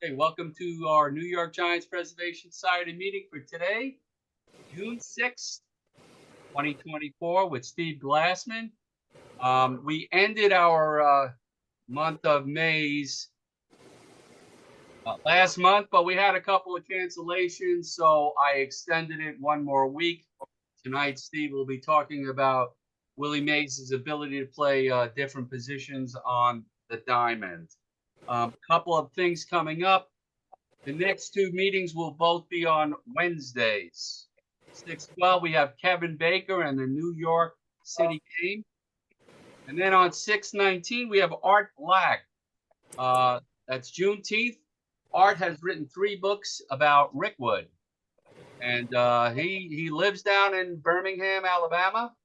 Hey, welcome to our New York Giants Preservation Society meeting for today, June 6th, 2024, with Steve Glassman. We ended our month of May's last month, but we had a couple of cancellations, so I extended it one more week. Tonight, Steve will be talking about Willie Mays' ability to play different positions on the diamond. Couple of things coming up. The next two meetings will both be on Wednesdays. 6/12, we have Kevin Baker and the New York City game. And then on 6/19, we have Art Black. That's Juneteenth. Art has written 3 books about Rickwood. And he lives down in Birmingham, Alabama.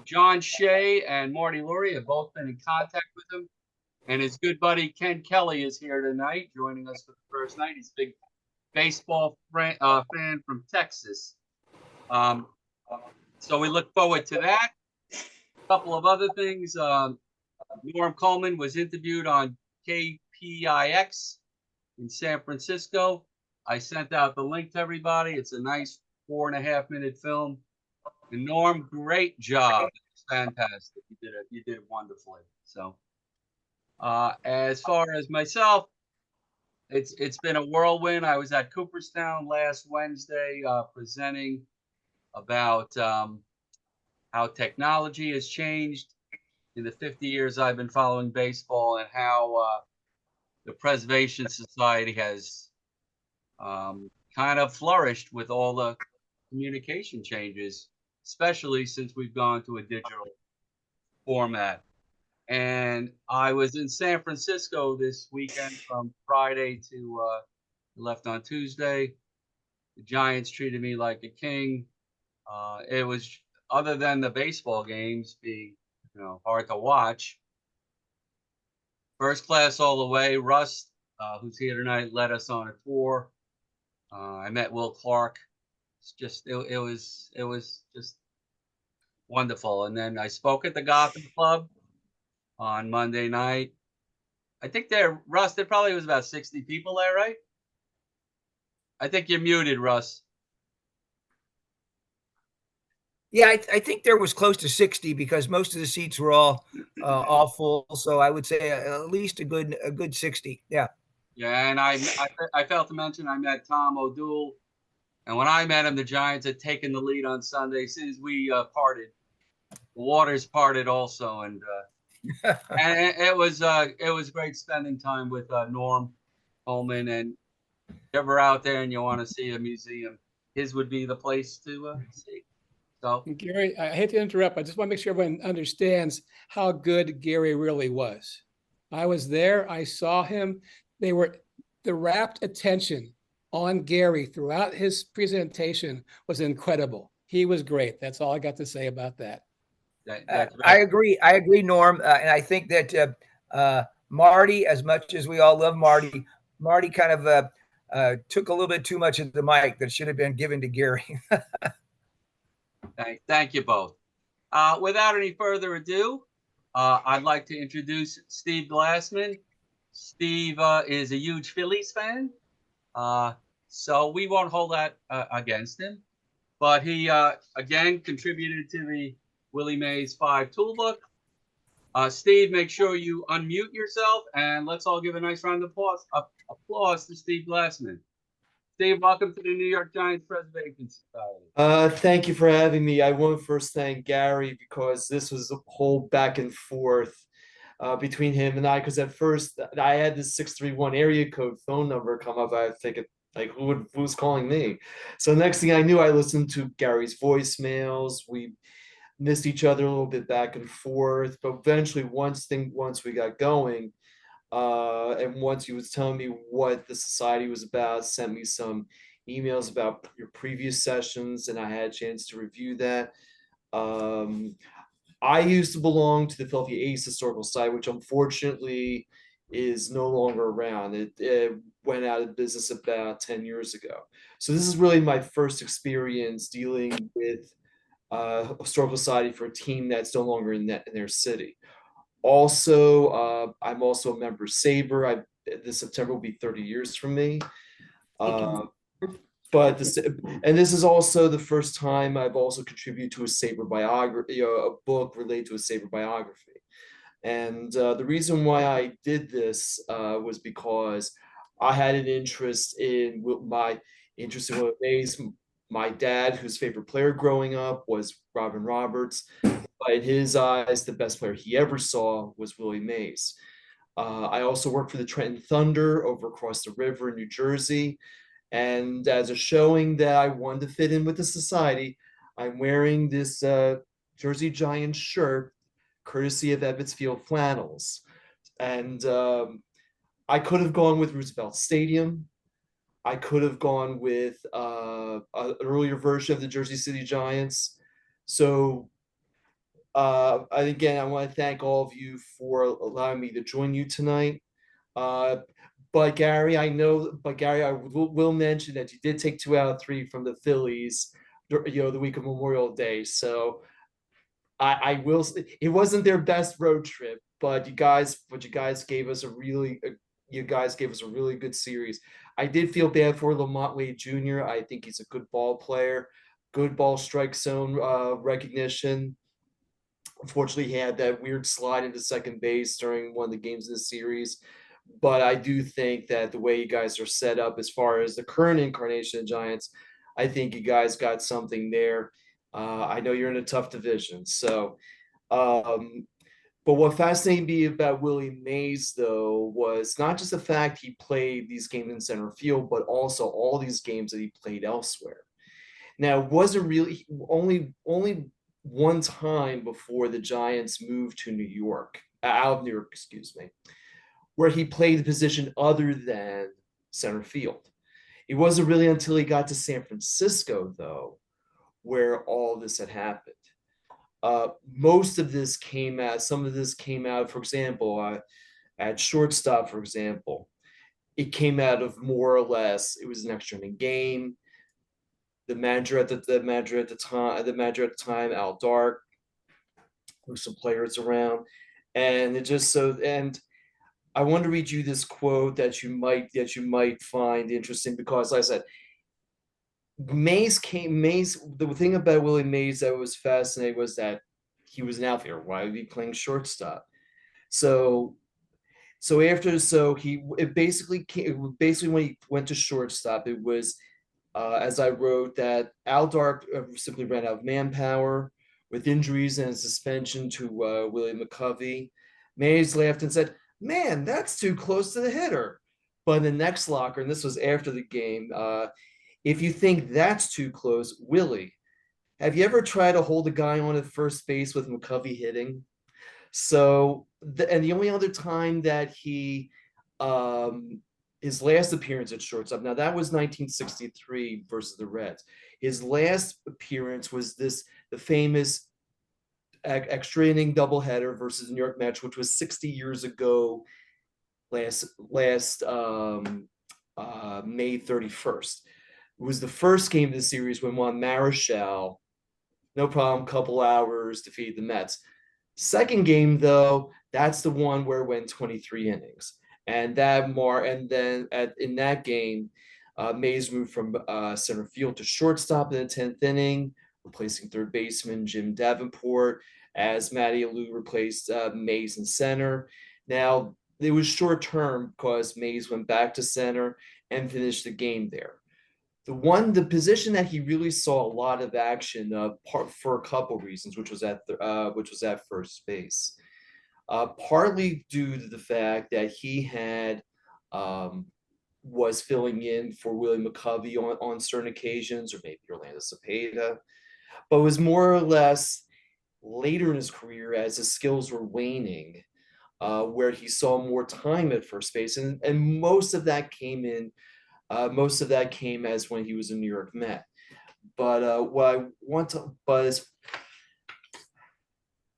John Shea and Marty Lurie have both been in contact with him. And his good buddy Ken Kelly is here tonight, joining us for the first night. He's a big baseball fan from Texas. So we look forward to that. A couple of other things. Norm Coleman was interviewed on KPIX in San Francisco. I sent out the link to everybody. It's a nice 4.5-minute film. And Norm, great job. It's fantastic. You did it wonderfully. So. As far as myself, it's been a whirlwind. I was at Cooperstown last Wednesday presenting about how technology has changed in the 50 years I've been following baseball, and how the Preservation Society has kind of flourished with all the communication changes, especially since we've gone to a digital format. And I was in San Francisco this weekend from Friday to left on Tuesday. The Giants treated me like a king. It was, other than the baseball games being, hard to watch, first class all the way. Russ, who's here tonight, led us on a tour. I met Will Clark. It was just wonderful. And then I spoke at the Gotham Club on Monday night. I think Russ, there probably was about 60 people there, right? I think you're muted, Russ. Yeah, I think there was close to 60 because most of the seats were all full. So I would say at least a good 60. Yeah. Yeah, and I failed to mention I met Tom O'Doul, and when I met him, the Giants had taken the lead on Sunday. As soon as we parted, the waters parted also, and it was great spending time with Norm Coleman. And if you're ever out there and you want to see a museum, his would be the place to see. So, Gary, I hate to interrupt. I just want to make sure everyone understands how good Gary really was. I was there. I saw him. The rapt attention on Gary throughout his presentation was incredible. He was great. That's all I got to say about that. I agree, Norm. And I think that Marty, as much as we all love Marty kind of took a little bit too much of the mic that should have been given to Gary. Thank you both. Without any further ado, I'd like to introduce Steve Glassman. Steve is a huge Phillies fan, so we won't hold that against him. But he, again, contributed to the Willie Mays 5 Toolbook. Steve, make sure you unmute yourself, and let's all give a nice round of applause to Steve Glassman. Steve, welcome to the New York Giants Preservation Society. Thank you for having me. I want to first thank Gary because this was a whole back and forth between him and I. Because at first I had this 631 area code phone number come up. I was thinking, like, who's calling me? So next thing I knew, I listened to Gary's voicemails. We missed each other a little bit back and forth, but eventually once we got going, and once he was telling me what the society was about, sent me some emails about your previous sessions, and I had a chance to review that. I used to belong to the Philadelphia Ace Historical Society, which unfortunately is no longer around. It went out of business about 10 years ago. So this is really my first experience dealing with historical society for a team that's no longer in their city. Also, I'm also a member of SABRE. this September will be 30 years for me. But this is also the first time I've also contributed to a Sabre biography, a book related to a Sabre biography. And the reason why I did this was because I had an interest in Willie Mays. My dad, whose favorite player growing up was Robin Roberts, but in his eyes, the best player he ever saw was Willie Mays. I also worked for the Trenton Thunder over across the river in New Jersey. And as a showing that I wanted to fit in with the society, I'm wearing this Jersey Giants shirt, courtesy of Ebbets Field Flannels. And I could have gone with Roosevelt Stadium. I could have gone with an earlier version of the Jersey City Giants. So again, I want to thank all of you for allowing me to join you tonight. But Gary, I will mention that you did take 2 out of 3 from the Phillies, the week of Memorial Day. So I will. It wasn't their best road trip, but you guys gave us a really good series. I did feel bad for Lamont Wade Jr. I think he's a good ball player, good ball strike zone recognition. Unfortunately, he had that weird slide into second base during one of the games of the series. But I do think that the way you guys are set up as far as the current incarnation of Giants, I think you guys got something there. I know you're in a tough division. So, but what fascinated me about Willie Mays, though, was not just the fact he played these games in center field, but also all these games that he played elsewhere. Now, it wasn't really only one time before the Giants moved to New York, out of New York, excuse me, where he played the position other than center field. It wasn't really until he got to San Francisco, though, where all this had happened. Most of this came out, some of this came out, for example, at shortstop, for example, it came out of more or less, it was an extra inning game. The manager at the time, Al Dark, there were some players around, and it just so, and I want to read you this quote that you might find interesting, because like I said, the thing about Willie Mays that was fascinating was that he was an outfielder. Why would he be playing shortstop? So basically when he went to shortstop, it was as I wrote, that Al Dark simply ran out of manpower with injuries and suspension to Willie McCovey. Mays laughed and said, "Man, that's too close to the hitter." But in the next locker, and this was after the game, if you think that's too close, Willie, have you ever tried to hold a guy on at first base with McCovey hitting? So, and the only other time that he, his last appearance at shortstop, now that was 1963 versus the Reds. His last appearance was the famous extra inning doubleheader versus New York Mets, which was 60 years ago, last May 31st. It was the first game of the series when Juan Marichal, no problem, couple hours, defeated the Mets. Second game, though, that's the one where it went 23 innings. And in that game, Mays moved from center field to shortstop in the 10th inning, replacing third baseman Jim Davenport, as Matty Alou replaced Mays in center. Now, it was short term because Mays went back to center and finished the game there. The position that he really saw a lot of action for a couple reasons, which was at first base. Partly due to the fact that he had was filling in for Willie McCovey on certain occasions, or maybe Orlando Cepeda, but was more or less later in his career as his skills were waning, where he saw more time at first base, and most of that came as when he was a New York Met. But what I want to,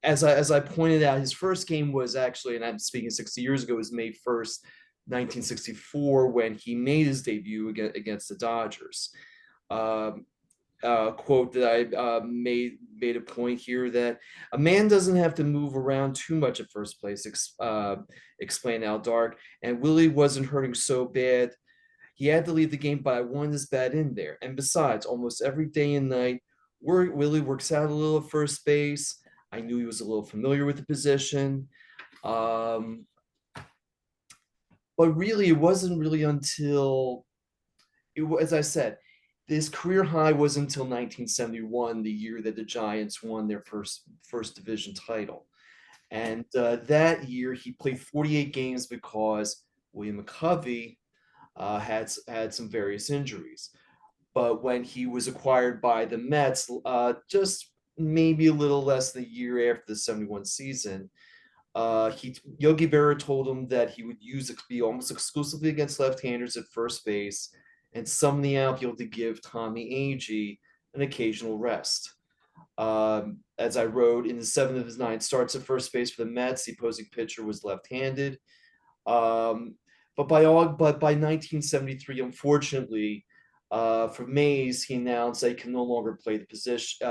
as I pointed out, his first game was actually, and I'm speaking 60 years ago, was May 1st, 1964, when he made his debut against the Dodgers. quote that I made a point here that a man doesn't have to move around too much at first place, explained Al Dark, and Willie wasn't hurting so bad. He had to leave the game, but I wanted his bat in there. And besides, almost every day and night, Willie works out a little at first base. I knew he was a little familiar with the position. But really, it wasn't really until, as I said, this career high was until 1971, the year that the Giants won their first division title. And that year, he played 48 games because William McCovey had some various injuries. But when he was acquired by the Mets, just maybe a little less than a year after the 71 season, Yogi Berra told him that he would be almost exclusively against left-handers at first base, and some of the outfield to give Tommy Agee an occasional rest. As I wrote, in the 7th of his 9 starts at first base for the Mets, the opposing pitcher was left-handed. But by 1973, unfortunately, for Mays, he announced that he can no longer play the position,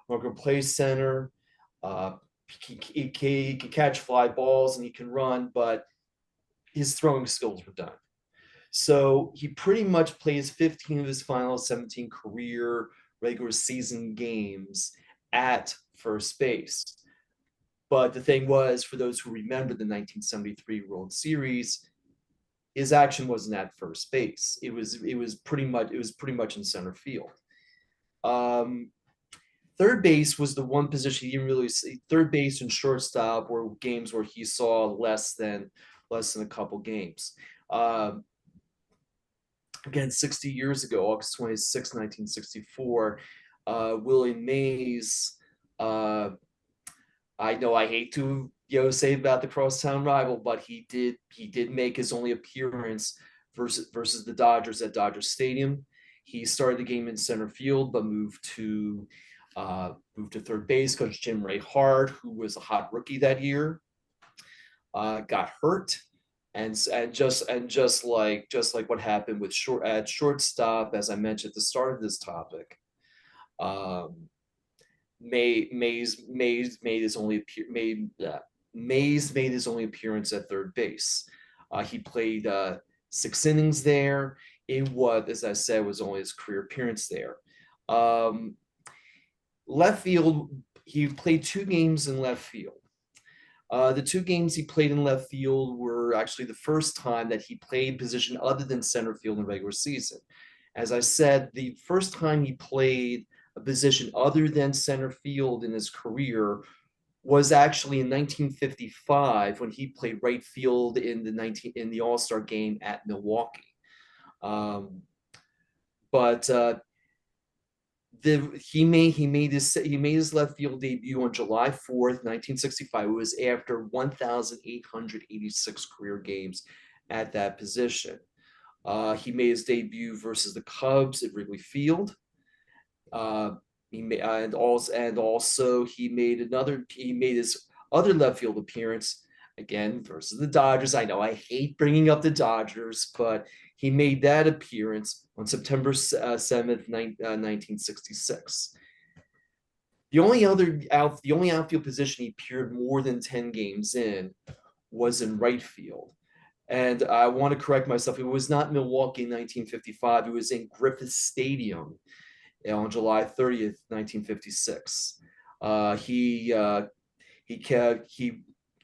longer play center. He can catch fly balls and he can run, but his throwing skills were done. So he pretty much plays 15 of his final 17 career regular season games at first base. But the thing was, for those who remember the 1973 World Series, his action wasn't at first base. It was pretty much in center field. Third base was the one position he didn't really see. Third base and shortstop were games where he saw less than a couple games. Again, 60 years ago, August 26, 1964, Willie Mays. I know I hate to say about the crosstown rival, but he did make his only appearance versus the Dodgers at Dodger Stadium. He started the game in center field, but moved to third base because Jim Ray Hart, who was a hot rookie that year, got hurt. And just like what happened with shortstop, as I mentioned at the start of this topic, Mays made his only appearance at third base. He played 6 innings there. It was, as I said, was only his career appearance there. Left field, he played 2 games in left field. The 2 games he played in left field were actually the first time that he played position other than center field in regular season. As I said, the first time he played a position other than center field in his career was actually in 1955 when he played right field in the All-Star game at Milwaukee. He made his left field debut on July 4th, 1965. It was after 1,886 career games at that position. He made his debut versus the Cubs at Wrigley Field. He made his other left field appearance again versus the Dodgers. I know I hate bringing up the Dodgers, but he made that appearance on September 7th, 1966. The only outfield position he appeared more than 10 games in was in right field. And I want to correct myself. It was not Milwaukee in 1955. It was in Griffith Stadium on July 30th, 1956.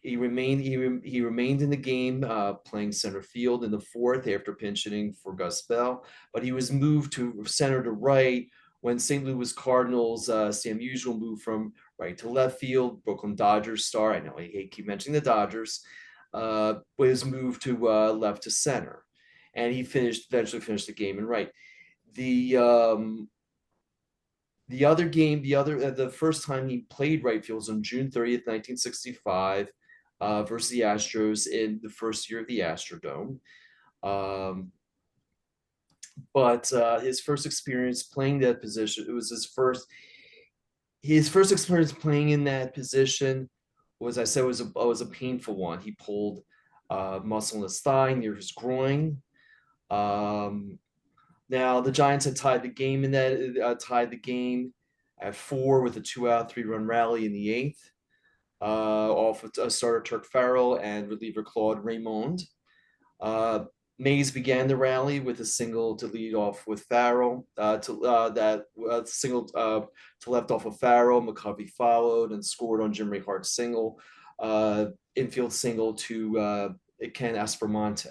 He remained in the game, playing center field in the 4th after pinch hitting for Gus Bell, but he was moved to center to right when St. Louis Cardinals Sam Musial moved from right to left field. Brooklyn Dodgers star, I know I keep mentioning the Dodgers, was moved to left to center, and he eventually finished the game in right. The first time he played right field was on June 30th, 1965, versus the Astros in the first year of the Astrodome. But his first experience playing that position, it was his first experience playing in that position was, I said, was a painful one. He pulled muscle in his thigh near his groin. Now the Giants had tied the game at 4 with a 2-out, 3-run rally in the 8th. Off of starter Turk Farrell and reliever Claude Raymond. Mays began the rally with a single to lead off with Farrell. Single to left off of Farrell. McCovey followed and scored on Jim Hart's single. Infield single to Ken Aspermonte.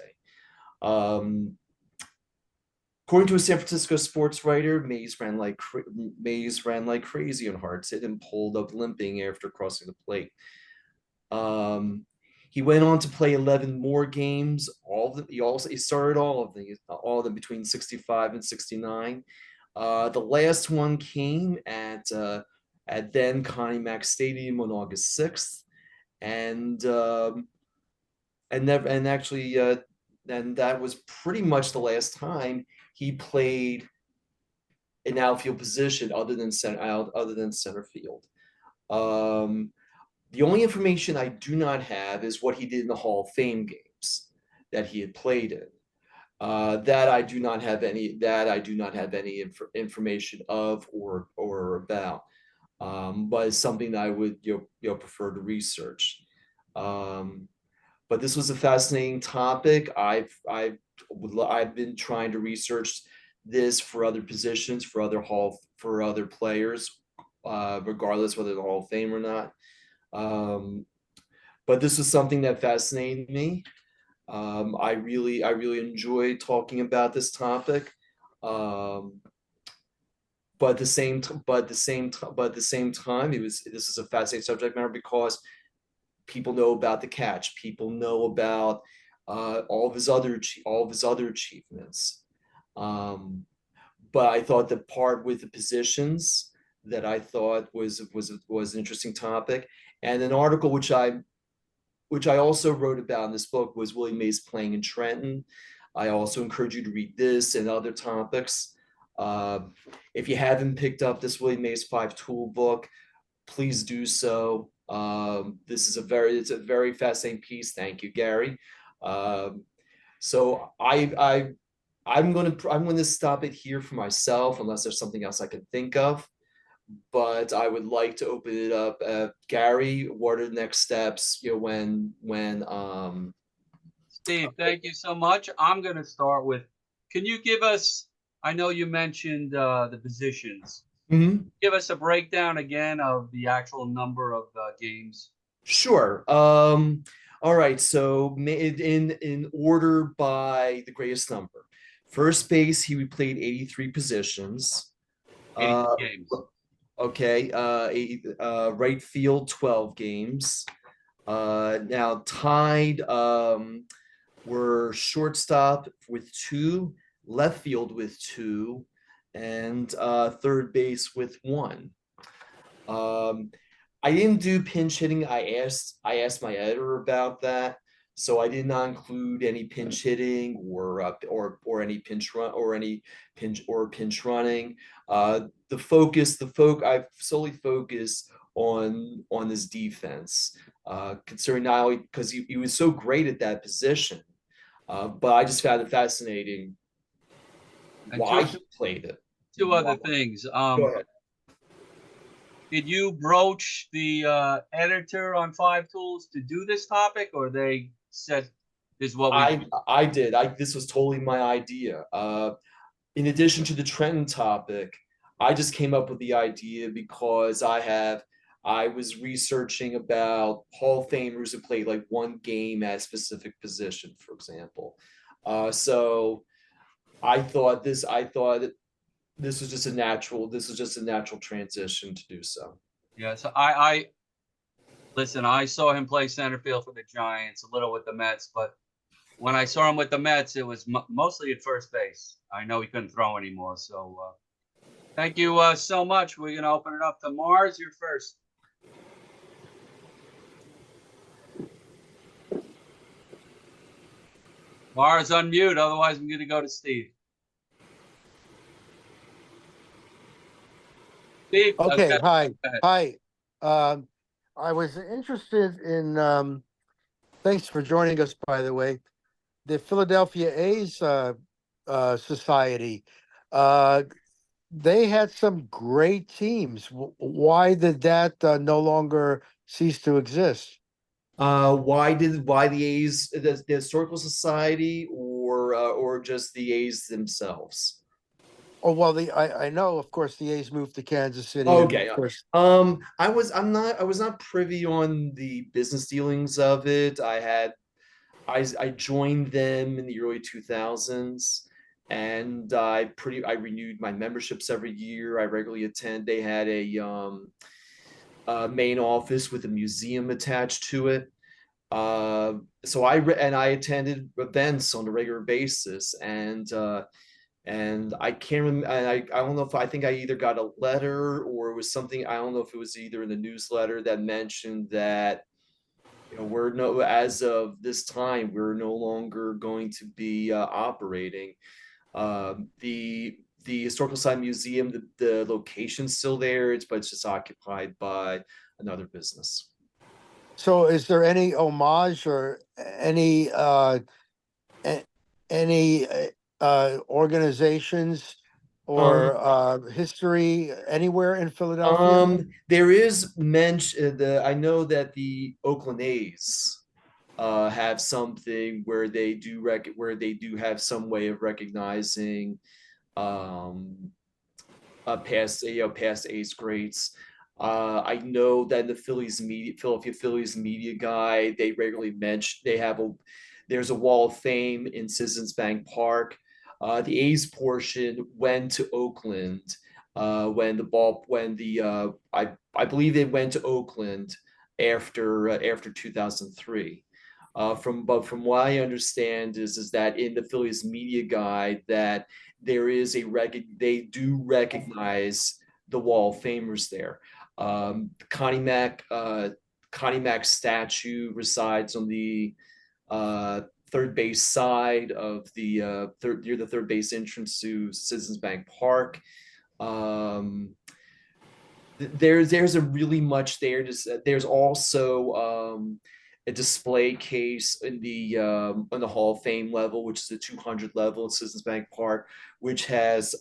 According to a San Francisco sports writer, Mays ran like crazy on Hart's hit and pulled up limping after crossing the plate. He went on to play 11 more games. He started all of them between 65 and 69. The last one came at then Connie Mack Stadium on August 6th, and that was pretty much the last time he played an outfield position other than center field. The only information I do not have is what he did in the Hall of Fame games that he had played in. That I do not have any information of or about. But it's something that I would prefer to research. But this was a fascinating topic. I've been trying to research this for other positions, for other players, regardless whether they're Hall of Fame or not. But this was something that fascinated me. I really enjoy talking about this topic. But at the same time, this is a fascinating subject matter because people know about the catch. People know about all of his other achievements. But I thought the part with the positions that I thought was an interesting topic, and an article which I also wrote about in this book was Willie Mays playing in Trenton. I also encourage you to read this and other topics. If you haven't picked up this Willie Mays 5-tool book, please do so. It's a very fascinating piece. Thank you, Gary. So I'm going to stop it here for myself, unless there's something else I can think of. But I would like to open it up. Gary, what are the next steps? Steve, thank you so much. I'm going to start with, can you give us, I know you mentioned the positions. Mm-hmm. Give us a breakdown again of the actual number of games. Sure. All right. So in order by the greatest number. First base, he played 83 positions. 80 games. Okay. Right field, 12 games. Now tied were shortstop with 2, left field with 2, and third base with 1. I didn't do pinch hitting. I asked my editor about that, so I did not include any pinch hitting or any pinch run or any pinch running. I solely focused on his defense, considering not only because he was so great at that position, but I just found it fascinating why he played it. 2 other things. Go ahead. Did you broach the editor on 5-tools to do this topic, or they said this is what we do? I did. This was totally my idea. In addition to the Trenton topic, I just came up with the idea because I was researching about Hall of Famers who played like 1 game at a specific position, for example. So I thought this was just a natural transition to do so. Yeah, so I saw him play center field for the Giants, a little with the Mets, but when I saw him with the Mets, it was mostly at first base. I know he couldn't throw anymore. So thank you so much. We're going to open it up to Mars. You're first. Mars, unmute. Otherwise, I'm going to go to Steve. Steve, okay. Hi. I was interested in, thanks for joining us, by the way, the Philadelphia A's Society. uh, they had some great teams. Why did that no longer cease to exist? Why the A's, the Historical Society, or just the A's themselves? Oh well, I know, of course, the A's moved to Kansas City, and Okay. of course, I was not privy on the business dealings of it. I joined them in the early 2000s, and I renewed my memberships every year. I regularly attend. They had a main office with a museum attached to it. So I attended events on a regular basis, and I can't remember. I don't know if I think I either got a letter or it was something. I don't know if it was either in the newsletter that mentioned that, as of this time, we're no longer going to be operating. The Historical Society Museum, the location's still there. But it's just occupied by another business. so is there any homage or any organizations or history anywhere in Philadelphia? There is mention. I know that the Oakland A's have something where they do have some way of recognizing um, past A's greats. I know that the Philadelphia Phillies media guide, they regularly mention there's a wall of fame in Citizens Bank Park. The A's portion went to Oakland I believe they went to Oakland after 2003. From what I understand is that in the Phillies media guide that they do recognize the Wall of Famers there. Connie Mack's statue resides on the third base side of near the third base entrance to Citizens Bank Park. There's a really much there. There's also a display case in the Hall of Fame level, which is the 200 level at Citizens Bank Park, which has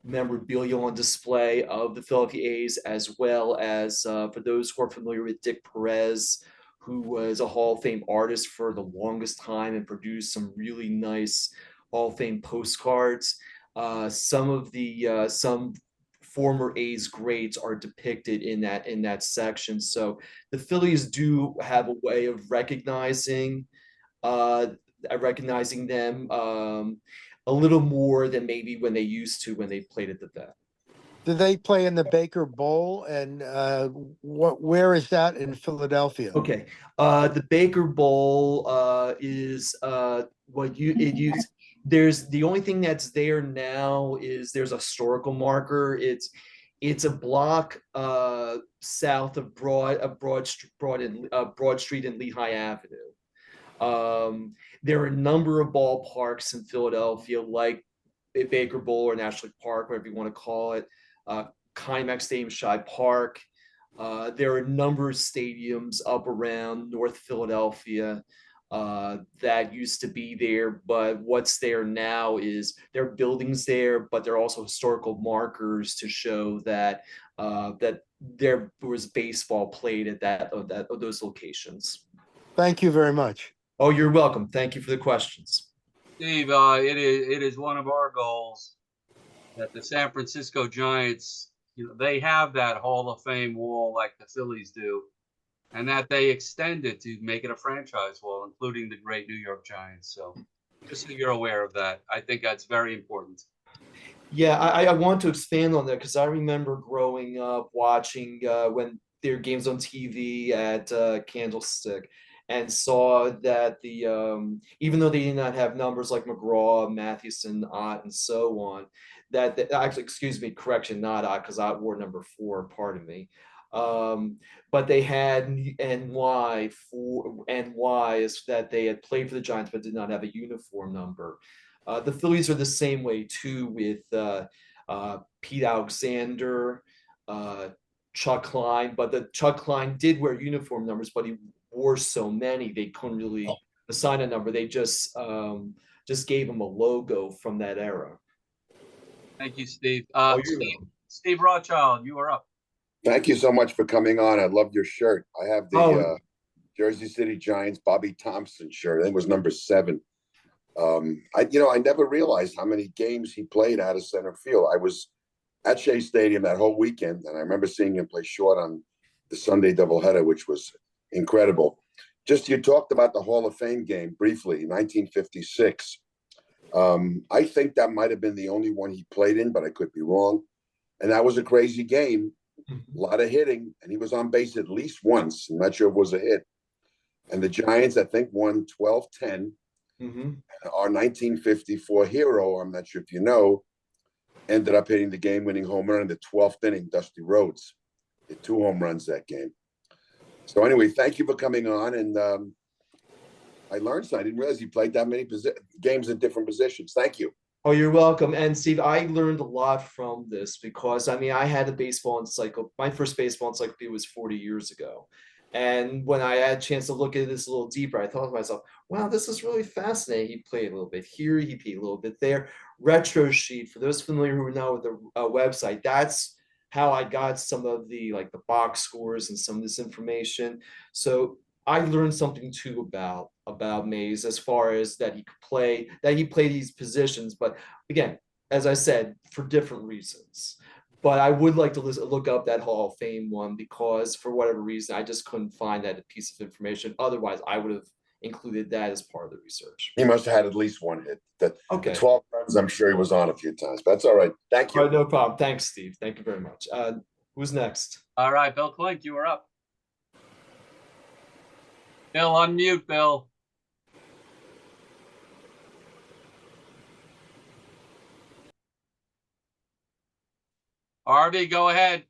memorabilia on display of the Philadelphia A's, as well as for those who are familiar with Dick Perez, who was a Hall of Fame artist for the longest time and produced some really nice Hall of Fame postcards. Some former A's greats are depicted in that section. So the Phillies do have a way of recognizing them a little more than maybe when they used to when they played at the vet. Do they play in the Baker Bowl, and where is that in Philadelphia? Okay, the Baker Bowl is what you it used. There's the only thing that's there now is there's a historical marker. It's a block south of Broad Street and Lehigh Avenue. There are a number of ballparks in Philadelphia, like Baker Bowl or National Park, whatever you want to call it. Connie Mack Stadium, Shibe Park. There are a number of stadiums up around North Philadelphia that used to be there, but what's there now is there are buildings there, but there are also historical markers to show that that there was baseball played at those locations. Thank you very much. Oh, you're welcome. Thank you for the questions. Steve, it is one of our goals that the San Francisco Giants, they have that Hall of Fame wall like the Phillies do, and that they extend it to make it a franchise wall, including the great New York Giants. So just so you're aware of that, I think that's very important. Yeah, I want to expand on that because I remember growing up watching when there were games on TV at Candlestick, and saw that even though they did not have numbers like McGraw, Mathewson, Ott, and so on, actually, excuse me, correction, not Ott, because Ott wore number 4, pardon me. But they had NY is that they had played for the Giants but did not have a uniform number. The Phillies are the same way too, with Pete Alexander, Chuck Klein, but the Chuck Klein did wear uniform numbers, but he wore so many they couldn't really assign a number. They just gave him a logo from that era. Thank you, Steve. Oh, you're Steve, welcome. Steve Rothschild, you are up. Thank you so much for coming on. I love your shirt. I have the Oh. Jersey City Giants Bobby Thompson shirt. I think it was number 7. I never realized how many games he played out of center field. I was at Shea Stadium that whole weekend, and I remember seeing him play short on the Sunday doubleheader, which was incredible. Just you talked about the Hall of Fame game briefly, 1956. I think that might have been the only one he played in, but I could be wrong. And that was a crazy game, a lot of hitting, and he was on base at least once. I'm not sure if it was a hit. And the Giants, I think, won 12-10. Our 1954 hero, I'm not sure if you know, ended up hitting the game-winning home run in the 12th inning, Dusty Rhodes. Hit 2 home runs that game. So anyway, thank you for coming on. And I learned something. I didn't realize he played that many games in different positions. Thank you. Oh, you're welcome. And Steve, I learned a lot from this because I had a baseball encyclopedia. My first baseball encyclopedia was 40 years ago. And when I had a chance to look at this a little deeper, I thought to myself, wow, this is really fascinating. He played a little bit here, he played a little bit there. Retro Sheet, for those familiar who know with the website, that's how I got some of the box scores and some of this information. So I learned something too about Mays as far as that he played these positions, but again, as I said, for different reasons. But I would like to look up that Hall of Fame one because for whatever reason, I just couldn't find that piece of information. Otherwise, I would have included that as part of the research. He must have had at least one hit. The 12 runs, I'm sure he was on a few times, but that's all right. Thank you. All right, no problem. Thanks, Steve. Thank you very much. Who's next? All right, Bill Klink, you are up. Bill, unmute, Bill. Harvey, go ahead.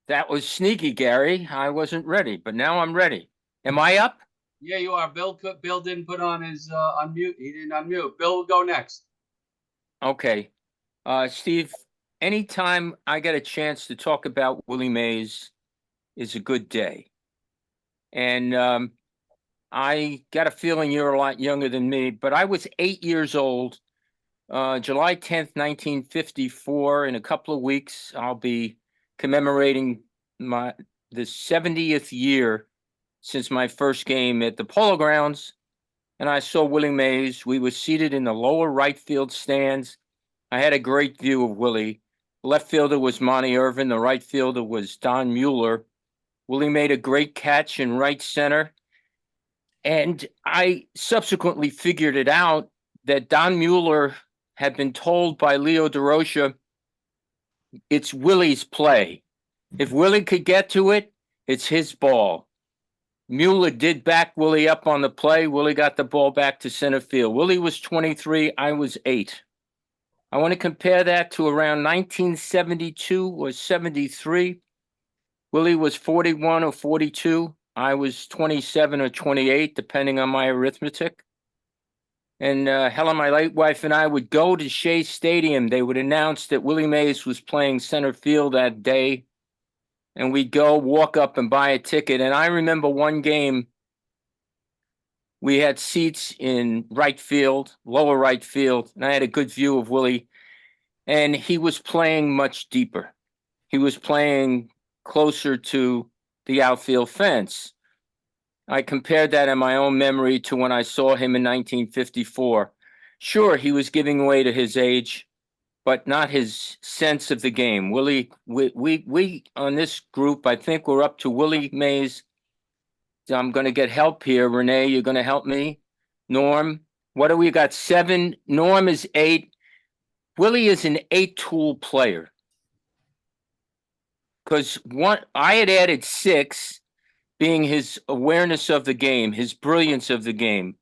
That was sneaky, Gary. I wasn't ready, but now I'm ready. Am I up? Yeah, you are. Bill didn't put on his unmute. He didn't unmute. Bill will go next. Okay. Steve, anytime I get a chance to talk about Willie Mays is a good day. And I got a feeling you're a lot younger than me, but I was 8 years old. July 10th, 1954. In a couple of weeks, I'll be commemorating the 70th year since my first game at the Polo Grounds, and I saw Willie Mays. We were seated in the lower right field stands. I had a great view of Willie. The left fielder was Monty Irvin. The right fielder was Don Mueller. Willie made a great catch in right center. And I subsequently figured it out that Don Mueller had been told by Leo DeRocha, it's Willie's play. If Willie could get to it, it's his ball. Mueller did back Willie up on the play. Willie got the ball back to center field. Willie was 23. I was 8. I want to compare that to around 1972 or 73. Willie was 41 or 42. I was 27 or 28, depending on my arithmetic. And Helen, my late wife, and I would go to Shea Stadium. They would announce that Willie Mays was playing center field that day. And we'd go walk up and buy a ticket. And I remember one game, we had seats in right field, lower right field, and I had a good view of Willie. And he was playing much deeper. He was playing closer to the outfield fence. I compared that in my own memory to when I saw him in 1954. Sure, he was giving away to his age, but not his sense of the game. Willie, we on this group, I think we're up to Willie Mays. I'm going to get help here. Renee, you're going to help me. Norm, what do we got? 7. Norm is 8. Willie is an 8-tool player. Because I had added 6, being his awareness of the game, his brilliance of the game.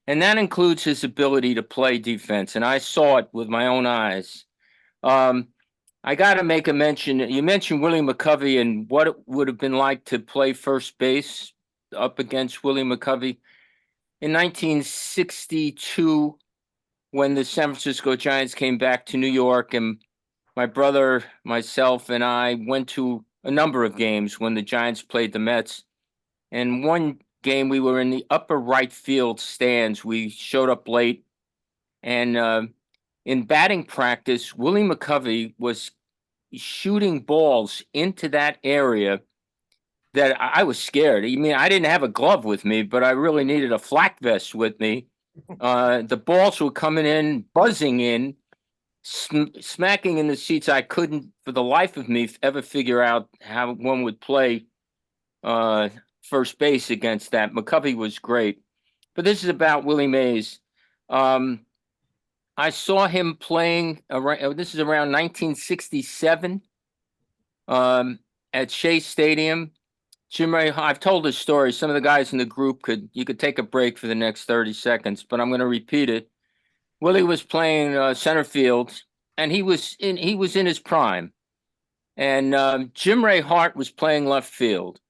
And that includes his ability to play defense. And I saw it with my own eyes. I got to make a mention. You mentioned Willie McCovey and what it would have been like to play first base up against Willie McCovey. In 1962, when the San Francisco Giants came back to New York, and my brother, myself, and I went to a number of games when the Giants played the Mets. And one game, we were in the upper right field stands. We showed up late, and in batting practice, Willie McCovey was shooting balls into that area that I was scared. I mean, I didn't have a glove with me, but I really needed a flak vest with me. The balls were coming in, buzzing in, smacking in the seats. I couldn't, for the life of me, ever figure out how one would play first base against that. McCovey was great. But this is about Willie Mays. I saw him playing around, this is around 1967 at Shea Stadium. Jim Ray, I've told this story. Some of the guys in the group you could take a break for the next 30 seconds, but I'm going to repeat it. Willie was playing center field, and he was in his prime. And Jim Ray Hart was playing left field.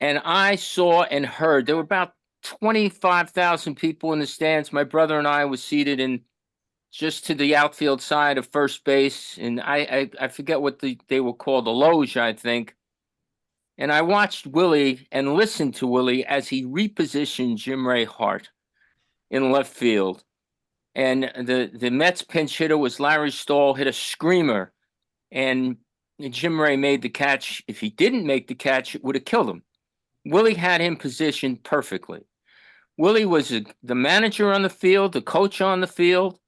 And I saw and heard, there were about 25,000 people in the stands. My brother and I was seated in just to the outfield side of first base. And I forget what they were called, the loge, I think. And I watched Willie and listened to Willie as he repositioned Jim Ray Hart in left field. And the Mets pinch hitter was Larry Stahl, hit a screamer. And Jim Ray made the catch. If he didn't make the catch, it would have killed him. Willie had him positioned perfectly. Willie was the manager on the field, the coach on the field.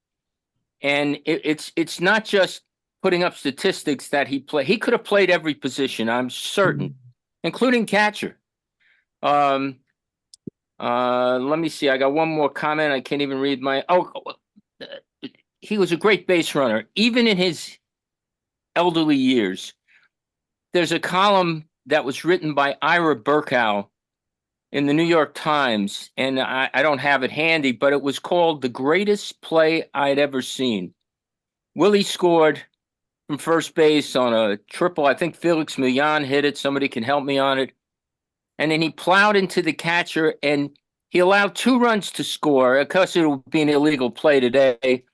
And it's not just putting up statistics that he played. He could have played every position, I'm certain, including catcher. Let me see. I got one more comment. I can't even read my. He was a great base runner, even in his elderly years. There's a column that was written by Ira Burkow in the New York Times, and I don't have it handy, but it was called "The Greatest Play I'd Ever Seen." Willie scored from first base on a triple. I think Felix Millan hit it. Somebody can help me on it. And then he plowed into the catcher, and he allowed 2 runs to score. Of course, it would be an illegal play today,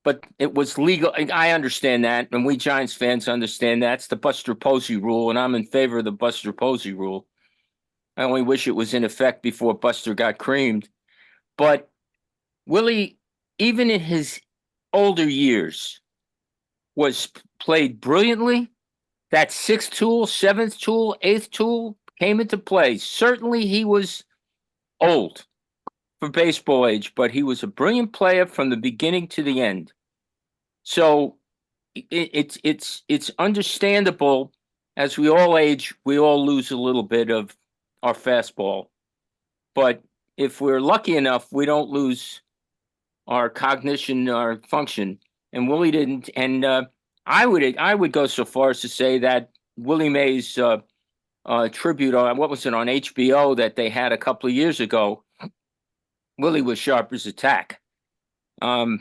but it was legal. I understand that, and we Giants fans understand that. It's the Buster Posey rule, and I'm in favor of the Buster Posey rule. I only wish it was in effect before Buster got creamed. But Willie, even in his older years, was played brilliantly. That 6th tool, 7th tool, 8th tool came into play. Certainly he was old for baseball age, but he was a brilliant player from the beginning to the end. So it's understandable, as we all age, we all lose a little bit of our fastball. But if we're lucky enough, we don't lose our cognition, our function. And Willie didn't. And I would go so far as to say that Willie Mays tribute on, what was it, on HBO that they had a couple of years ago, Willie was sharp as a tack. I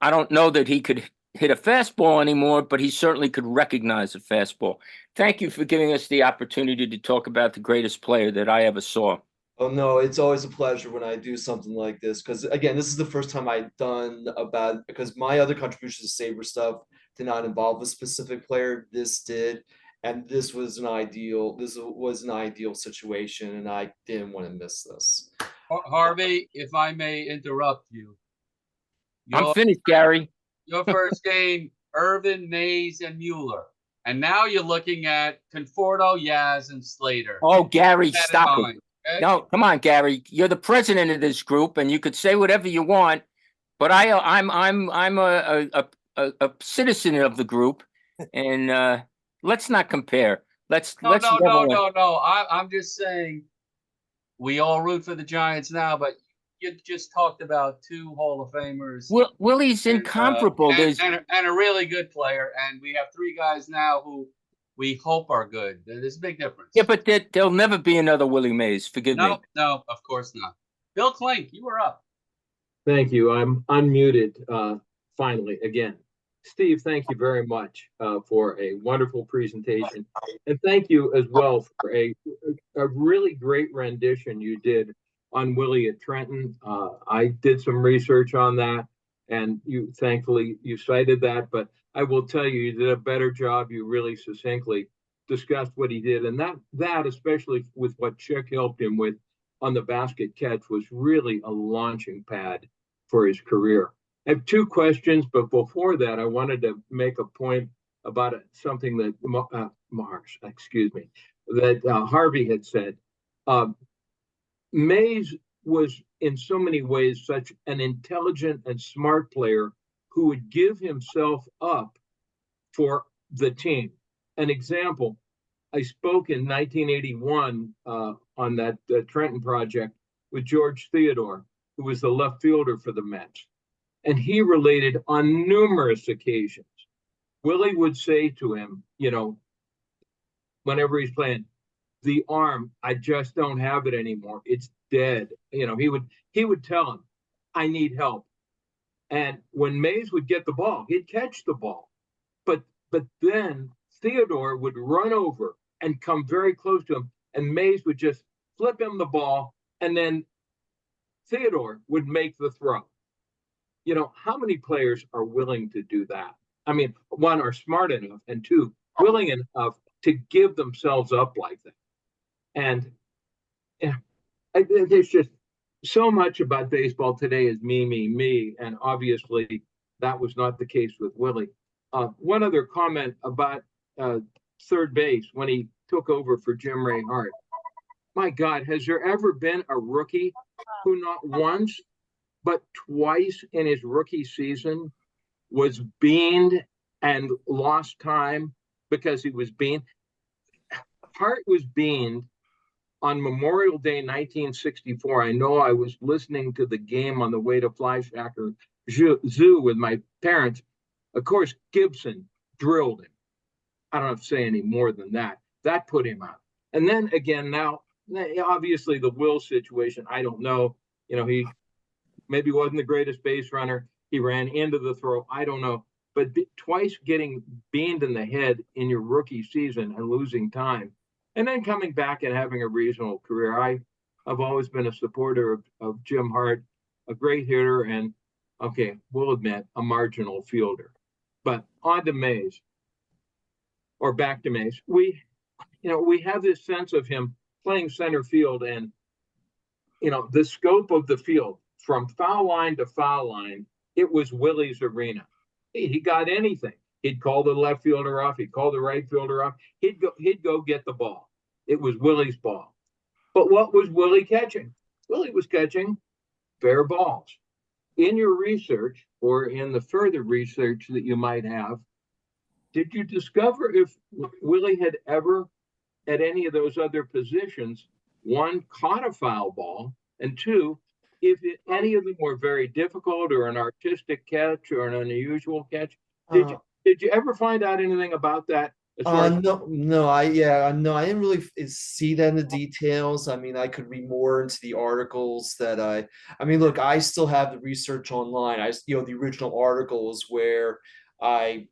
don't know that he could hit a fastball anymore, but he certainly could recognize a fastball. Thank you for giving us the opportunity to talk about the greatest player that I ever saw. Oh, no, it's always a pleasure when I do something like this, because, again, this is the first time I've done because my other contributions to Sabre stuff did not involve a specific player. This did, and this was an ideal situation, and I didn't want to miss this. Harvey, if I may interrupt you. I'm finished, Gary. Your first game, Irvin, Mays, and Mueller. And now you're looking at Conforto, Yaz, and Slater. Oh, Gary, Keep that stop in it. mind, okay? No, come on, Gary. You're the president of this group, and you could say whatever you want. But I'm a citizen of the group, and let's not compare. No. I'm just saying we all root for the Giants now, but you just talked about 2 Hall of Famers. Willie's incomparable. And a really good player, and we have 3 guys now who we hope are good. There's a big difference. Yeah, but there'll never be another Willie Mays. Forgive me. No, of course not. Bill Klink, you were up. Thank you. I'm unmuted finally again. Steve, thank you very much for a wonderful presentation. And thank you as well for a really great rendition you did on Willie at Trenton. I did some research on that, and thankfully you cited that, but I will tell you, you did a better job. You really succinctly discussed what he did, and that especially with what Chick helped him with, on the basket catch was really a launching pad for his career. I have two questions, but before that, I wanted to make a point about something that Harvey had said. Mays was in so many ways such an intelligent and smart player who would give himself up for the team. An example, I spoke in 1981 on that Trenton project with George Theodore, who was the left fielder for the Mets. And he related on numerous occasions, Willie would say to him, you know, whenever he's playing, the arm, I just don't have it anymore. It's dead. You know, he would tell him, I need help. And when Mays would get the ball, he'd catch the ball. But then Theodore would run over and come very close to him, and Mays would just flip him the ball, and then Theodore would make the throw. You know, how many players are willing to do that? I mean, one, are smart enough, and two, willing enough to give themselves up like that. And there's just so much about baseball today is me. And obviously that was not the case with Willie. One other comment about third base when he took over for Jim Ray Hart. My God, has there ever been a rookie who not once, but twice in his rookie season was beaned and lost time because he was beaned? Hart was beaned on Memorial Day 1964. I know I was listening to the game on the way to Fleischacker Zoo with my parents. Of course, Gibson drilled him. I don't have to say any more than that. That put him out. And then again, now, obviously the Will situation, I don't know. You know, he maybe wasn't the greatest base runner. He ran into the throw. I don't know. But twice getting beamed in the head in your rookie season and losing time, and then coming back and having a reasonable career. I've always been a supporter of Jim Hart, a great hitter, and okay, we'll admit, a marginal fielder. But on to Mays, or back to Mays. We have this sense of him playing center field, and the scope of the field from foul line to foul line, it was Willie's arena. He got anything. He'd call the left fielder off. He'd call the right fielder off. He'd go get the ball. It was Willie's ball. But what was Willie catching? Willie was catching fair balls. In your research, or in the further research that you might have, did you discover if Willie had ever, at any of those other positions, one, caught a foul ball, and two, if any of them were very difficult or an artistic catch or an unusual catch? Did you ever find out anything about that? No, I didn't really see that in the details. I mean, I could read more into the articles that I mean, look, I still have the research online. The original articles where I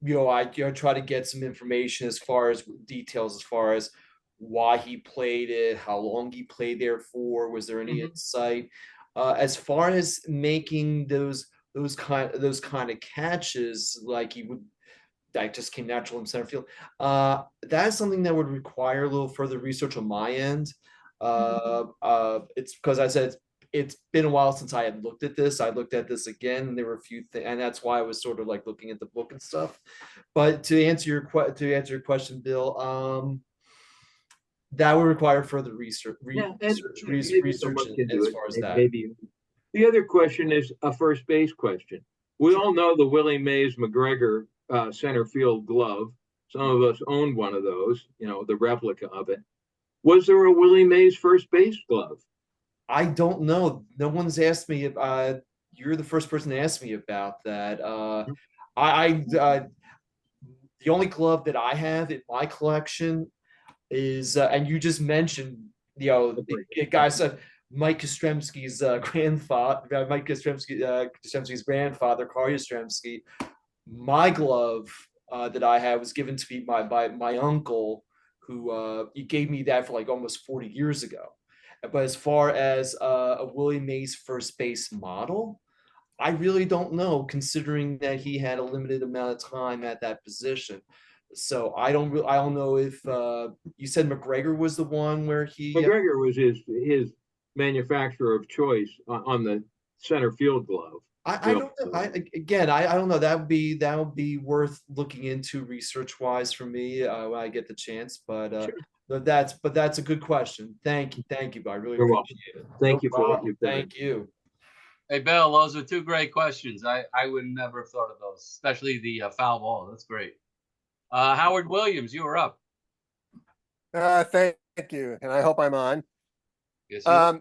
try to get some information as far as details, as far as why he played it, how long he played there for, was there any insight, as far as making those kind of catches, like he would, that just came natural in center field. That's something that would require a little further research on my end. It's because I said it's been a while since I had looked at this. I looked at this again, and there were a few things, and that's why I was sort of like looking at the book and stuff. But to answer your question, Bill, that would require further research. As far as that. Maybe. The other question is a first base question. We all know the Willie Mays McGregor center field glove. Some of us owned one of those, the replica of it. Was there a Willie Mays first base glove? I don't know. No one's asked me. You're the first person to ask me about that. The only glove that I have in my collection is, and you just mentioned, the guy said Mike Yastrzemski's grandfather, Yastrzemski's grandfather, Carl Yastrzemski. My glove that I have was given to me by my uncle, who he gave me that for like almost 40 years ago. But as far as a Willie Mays first base model, I really don't know, considering that he had a limited amount of time at that position. So I don't know if you said McGregor was the one where he McGregor was his manufacturer of choice on the center field glove. I don't know. I don't know. That would be worth looking into research wise for me when I get the chance. But that's a good question. Thank you, I really You're welcome. appreciate it. Thank No you for what problem. you've done. Thank you. Hey, Bill, those are two great questions. I would never have thought of those, especially the foul ball. That's great. Howard Williams, you were up. Thank you, and I hope I'm on. Yes, you are.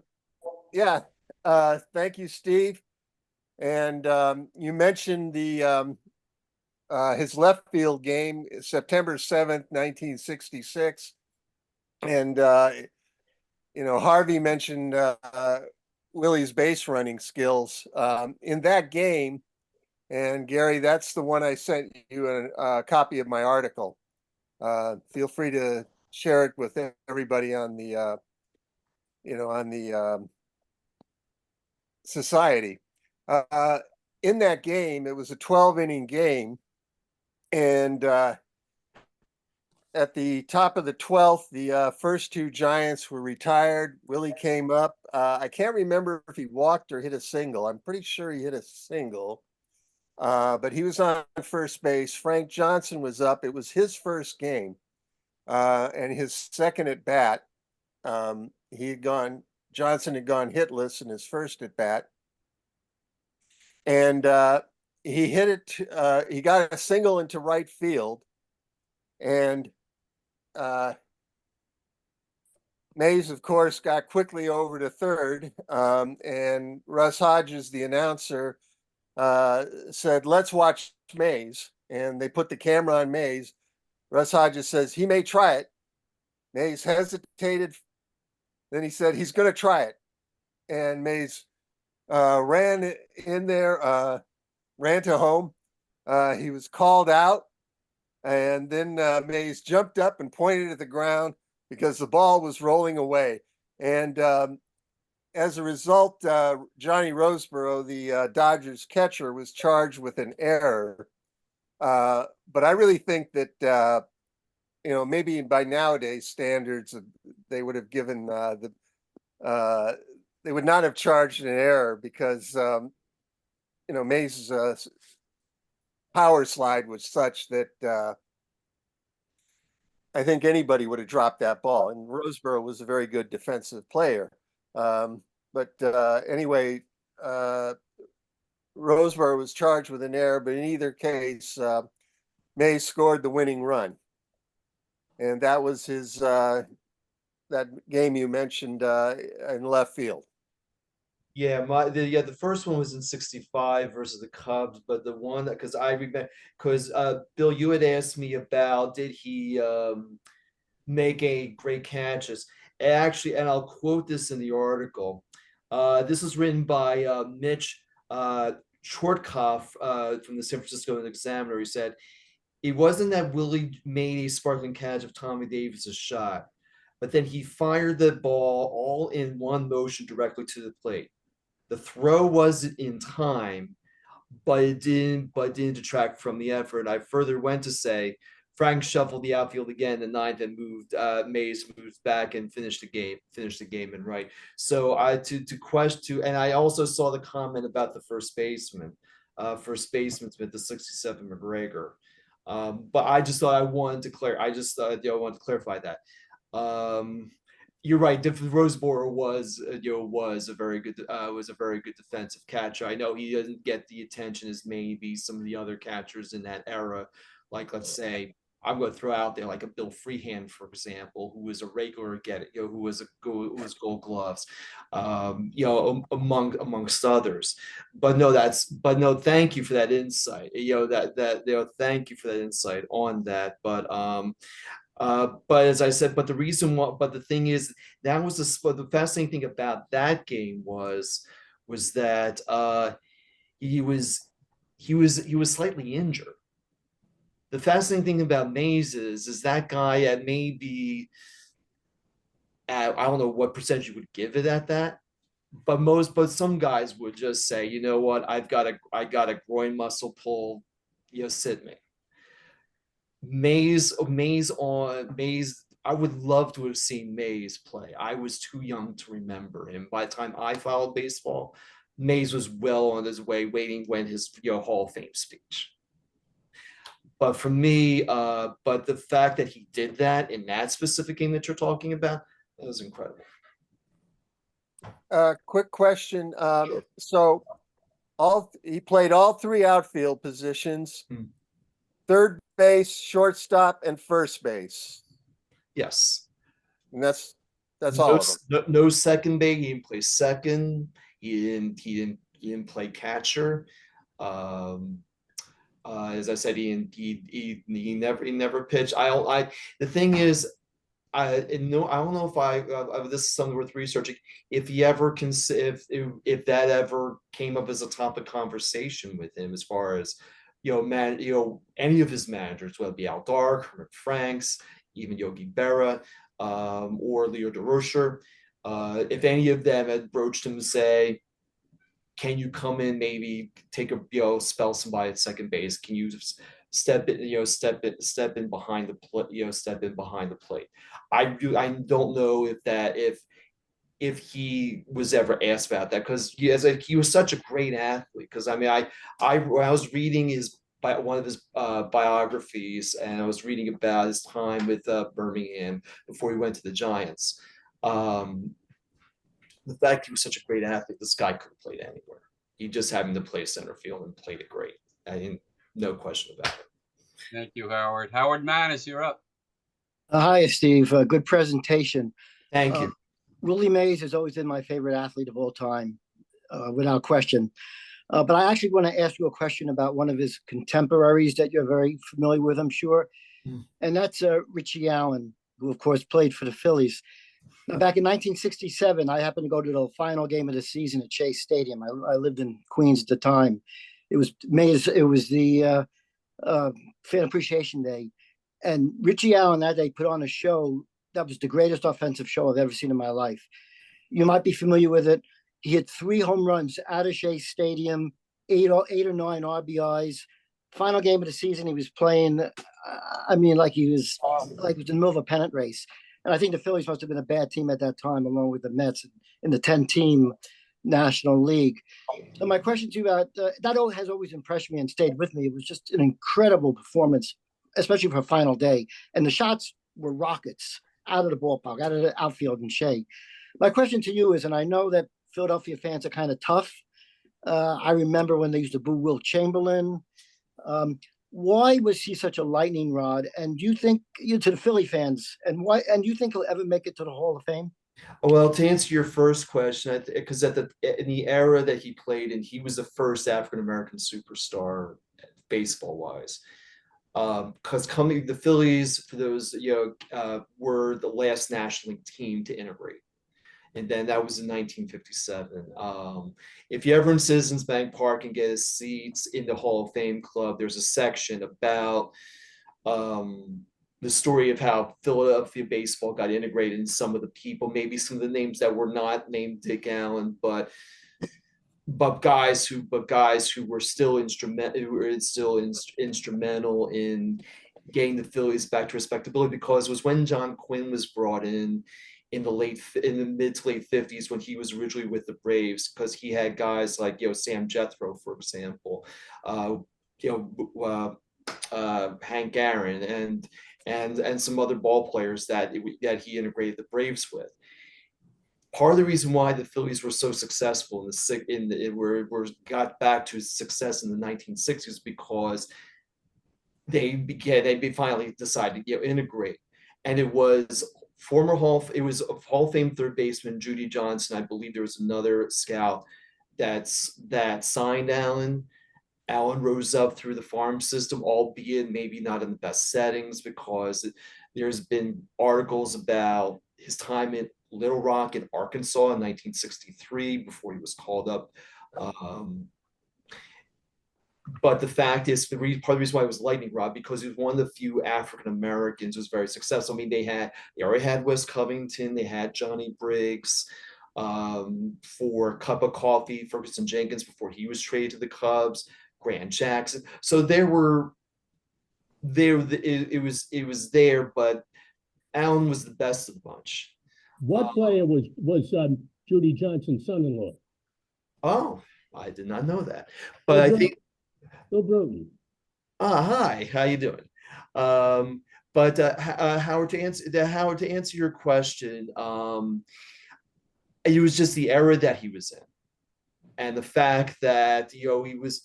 Yeah. Thank you, Steve. And you mentioned the his left field game, September 7th, 1966. And Harvey mentioned Willie's base running skills in that game. And Gary, that's the one I sent you a copy of my article. Feel free to share it with everybody on the society. In that game, it was a 12-inning game, and at the top of the 12th, the first two Giants were retired. Willie came up. I can't remember if he walked or hit a single. I'm pretty sure he hit a single, but he was on first base. Frank Johnson was up. It was his first game, and his second at bat. Johnson had gone hitless in his first at bat. And he hit it. He got a single into right field, and Mays, of course, got quickly over to third. And Russ Hodges, the announcer, said, "Let's watch Mays." And they put the camera on Mays. Russ Hodges says he may try it. Mays hesitated. Then he said he's going to try it, and Mays ran in there, ran to home. He was called out, and then Mays jumped up and pointed at the ground because the ball was rolling away. And as a result, Johnny Roseboro, the Dodgers catcher, was charged with an error. But I really think that, maybe by nowadays standards, they would have given they would not have charged an error because, Mays' power slide was such that I think anybody would have dropped that ball. And Roseboro was a very good defensive player. Anyway, Roseboro was charged with an error, but in either case, Mays scored the winning run. And that was his that game you mentioned in left field. Yeah, the first one was in '65 versus the Cubs, but the one because I remember Bill, you had asked me about did he make a great catches. Actually, and I'll quote this in the article. This was written by Mitch Chortkoff from the San Francisco Examiner. He said, "It wasn't that Willie made a sparkling catch of Tommy Davis's shot, but then he fired the ball all in one motion directly to the plate. The throw was in time, but it didn't detract from the effort." I further went to say Frank shuffled the outfield again in the ninth and Mays moved back and finished the game and right. So and I also saw the comment about the first baseman with the 67 McGregor. But I just thought I wanted to clarify that. You're right. Roseboro was a very good defensive catcher. I know he doesn't get the attention as maybe some of the other catchers in that era. Like, let's say, I'm going to throw out there like a Bill Freehand, for example, who was a regular who was Gold Gloves, amongst others. But no, thank you for that insight. Thank you for that insight on that. But as I said, but the thing is, that was the fascinating thing about that game was that he was slightly injured. The fascinating thing about Mays is that guy at maybe I don't know what percentage you would give it at that, but some guys would just say, you know what, I got a groin muscle pull, sit me. Mays. I would love to have seen Mays play. I was too young to remember him. By the time I followed baseball, Mays was well on his way, waiting when his Hall of Fame speech. But for me, but the fact that he did that in that specific game that you're talking about, that was incredible. Quick question. So he played all three outfield positions, third base, shortstop, and first base. Yes. And that's all of them. No second base. He didn't play second. He didn't play catcher. As I said, he never pitched. The thing is, I don't know if this is something worth researching. If that ever came up as a topic of conversation with him, as far as any of his managers, whether it be Al Dark, Herman Franks, even Yogi Berra, or Leo DeRocher, if any of them had broached him to say, can you come in, maybe take a spell somebody at second base? Can you step in behind the plate? I don't know if he was ever asked about that, because he was such a great athlete. Because I mean, when I was reading one of his biographies, and I was reading about his time with Birmingham before he went to the Giants. The fact he was such a great athlete, this guy could have played anywhere. He just happened to play center field and played it great. No question about it. Thank you, Howard. Howard Manis, you're up. Hi, Steve. Good presentation. Thank you. Willie Mays has always been my favorite athlete of all time, without question. But I actually want to ask you a question about one of his contemporaries that you're very familiar with, I'm sure. And that's Richie Allen, who, of course, played for the Phillies. Now, back in 1967, I happened to go to the final game of the season at Chase Stadium. I lived in Queens at the time. It was the Fan Appreciation Day. And Richie Allen that day put on a show that was the greatest offensive show I've ever seen in my life. You might be familiar with it. He hit 3 home runs out of Shea Stadium, 8 or 9 RBIs. Final game of the season, he was playing. Like he was in the middle of a pennant race. And I think the Phillies must have been a bad team at that time, along with the Mets in the 10-team National League. So my question to you about that has always impressed me and stayed with me. It was just an incredible performance, especially for a final day. And the shots were rockets out of the ballpark, out of the outfield and Shea. My question to you is, and I know that Philadelphia fans are kind of tough. I remember when they used to boo Will Chamberlain. Why was he such a lightning rod? And do you think, to the Philly fans, and do you think he'll ever make it to the Hall of Fame? Well, to answer your first question, because in the era that he played in, he was the first African-American superstar baseball-wise. Because the Phillies, for those, were the last National League team to integrate. And then that was in 1957. If you're ever in Citizens Bank Park and get a seat in the Hall of Fame Club, there's a section about the story of how Philadelphia baseball got integrated, and some of the people, maybe some of the names that were not named Dick Allen, but guys who were still instrumental in getting the Phillies back to respectability, because it was when John Quinn was brought in the mid to late 50s, when he was originally with the Braves, because he had guys like Sam Jethro, for example, Hank Aaron, and some other ball players that he integrated the Braves with. Part of the reason why the Phillies were so successful got back to success in the 1960s, because they finally decided to integrate, and it was Hall of Fame third baseman Judy Johnson. I believe there was another scout that signed Allen. Allen rose up through the farm system, albeit maybe not in the best settings, because there's been articles about his time in Little Rock in Arkansas in 1963 before he was called up. But the fact is, part of the reason why it was lightning rod, because he was one of the few African Americans who was very successful. I mean, they already had Wes Covington, they had Johnny Briggs, for a cup of coffee, Ferguson Jenkins before he was traded to the Cubs, Grant Jackson. So there were it was there, but Allen was the best of the bunch. What player was Judy Johnson's son-in-law? Oh, I did not know that, but I think. Bill Bruton. Hi, how you doing? But Howard, to answer your question, it was just the era that he was in, and the fact that he was.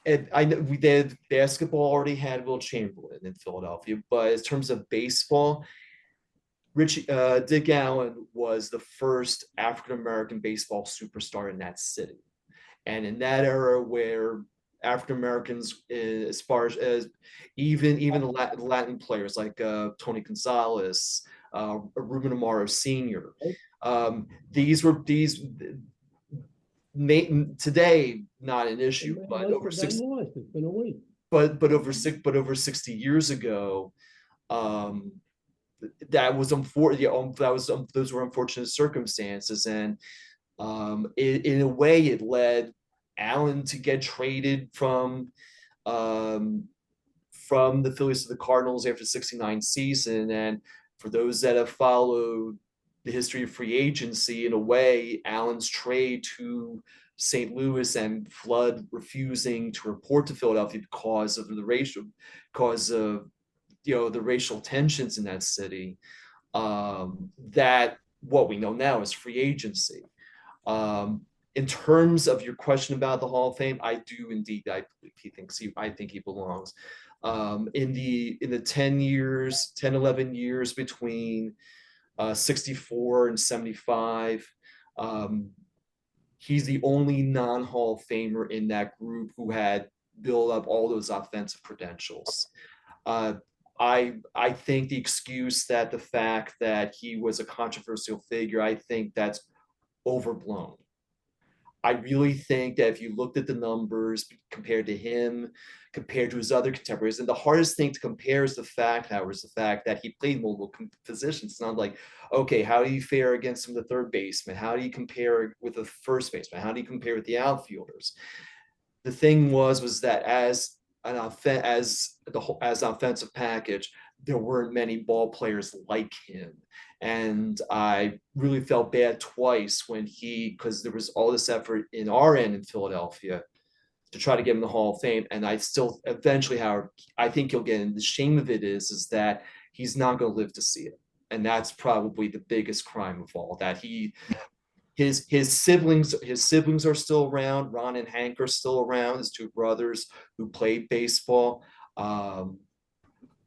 And I know we did basketball already had Will Chamberlain in Philadelphia, but in terms of baseball, Dick Allen was the first African American baseball superstar in that city, and in that era where African Americans, as far as even the Latin players like Tony Gonzalez, Ruben Amaro Sr. These today not an issue, but over 60. It's been a week. But over 60 years ago, that was unfortunate. Those were unfortunate circumstances, and in a way, it led Allen to get traded from the Phillies to the Cardinals after the '69 season. And for those that have followed the history of free agency, in a way, Allen's trade to St. Louis and Flood refusing to report to Philadelphia because of the racial tensions in that city, that what we know now is free agency. In terms of your question about the Hall of Fame, I do indeed. I think he belongs. In the 11 years between 64 and 75, he's the only non-Hall of Famer in that group who had built up all those offensive credentials. I think the excuse that the fact that he was a controversial figure, I think that's overblown. I really think that if you looked at the numbers compared to him, compared to his other contemporaries, and the hardest thing to compare is the fact that he played multiple positions. It's not like, okay, how do you fare against some of the third baseman? How do you compare with the first baseman? How do you compare with the outfielders? The thing was that as an offensive package, there weren't many ball players like him. And I really felt bad twice because there was all this effort in our end in Philadelphia to try to get him the Hall of Fame. And I still eventually, Howard, I think he'll get in. The shame of it is that he's not going to live to see it. And that's probably the biggest crime of all, that his siblings are still around. Ron and Hank are still around, his two brothers who played baseball.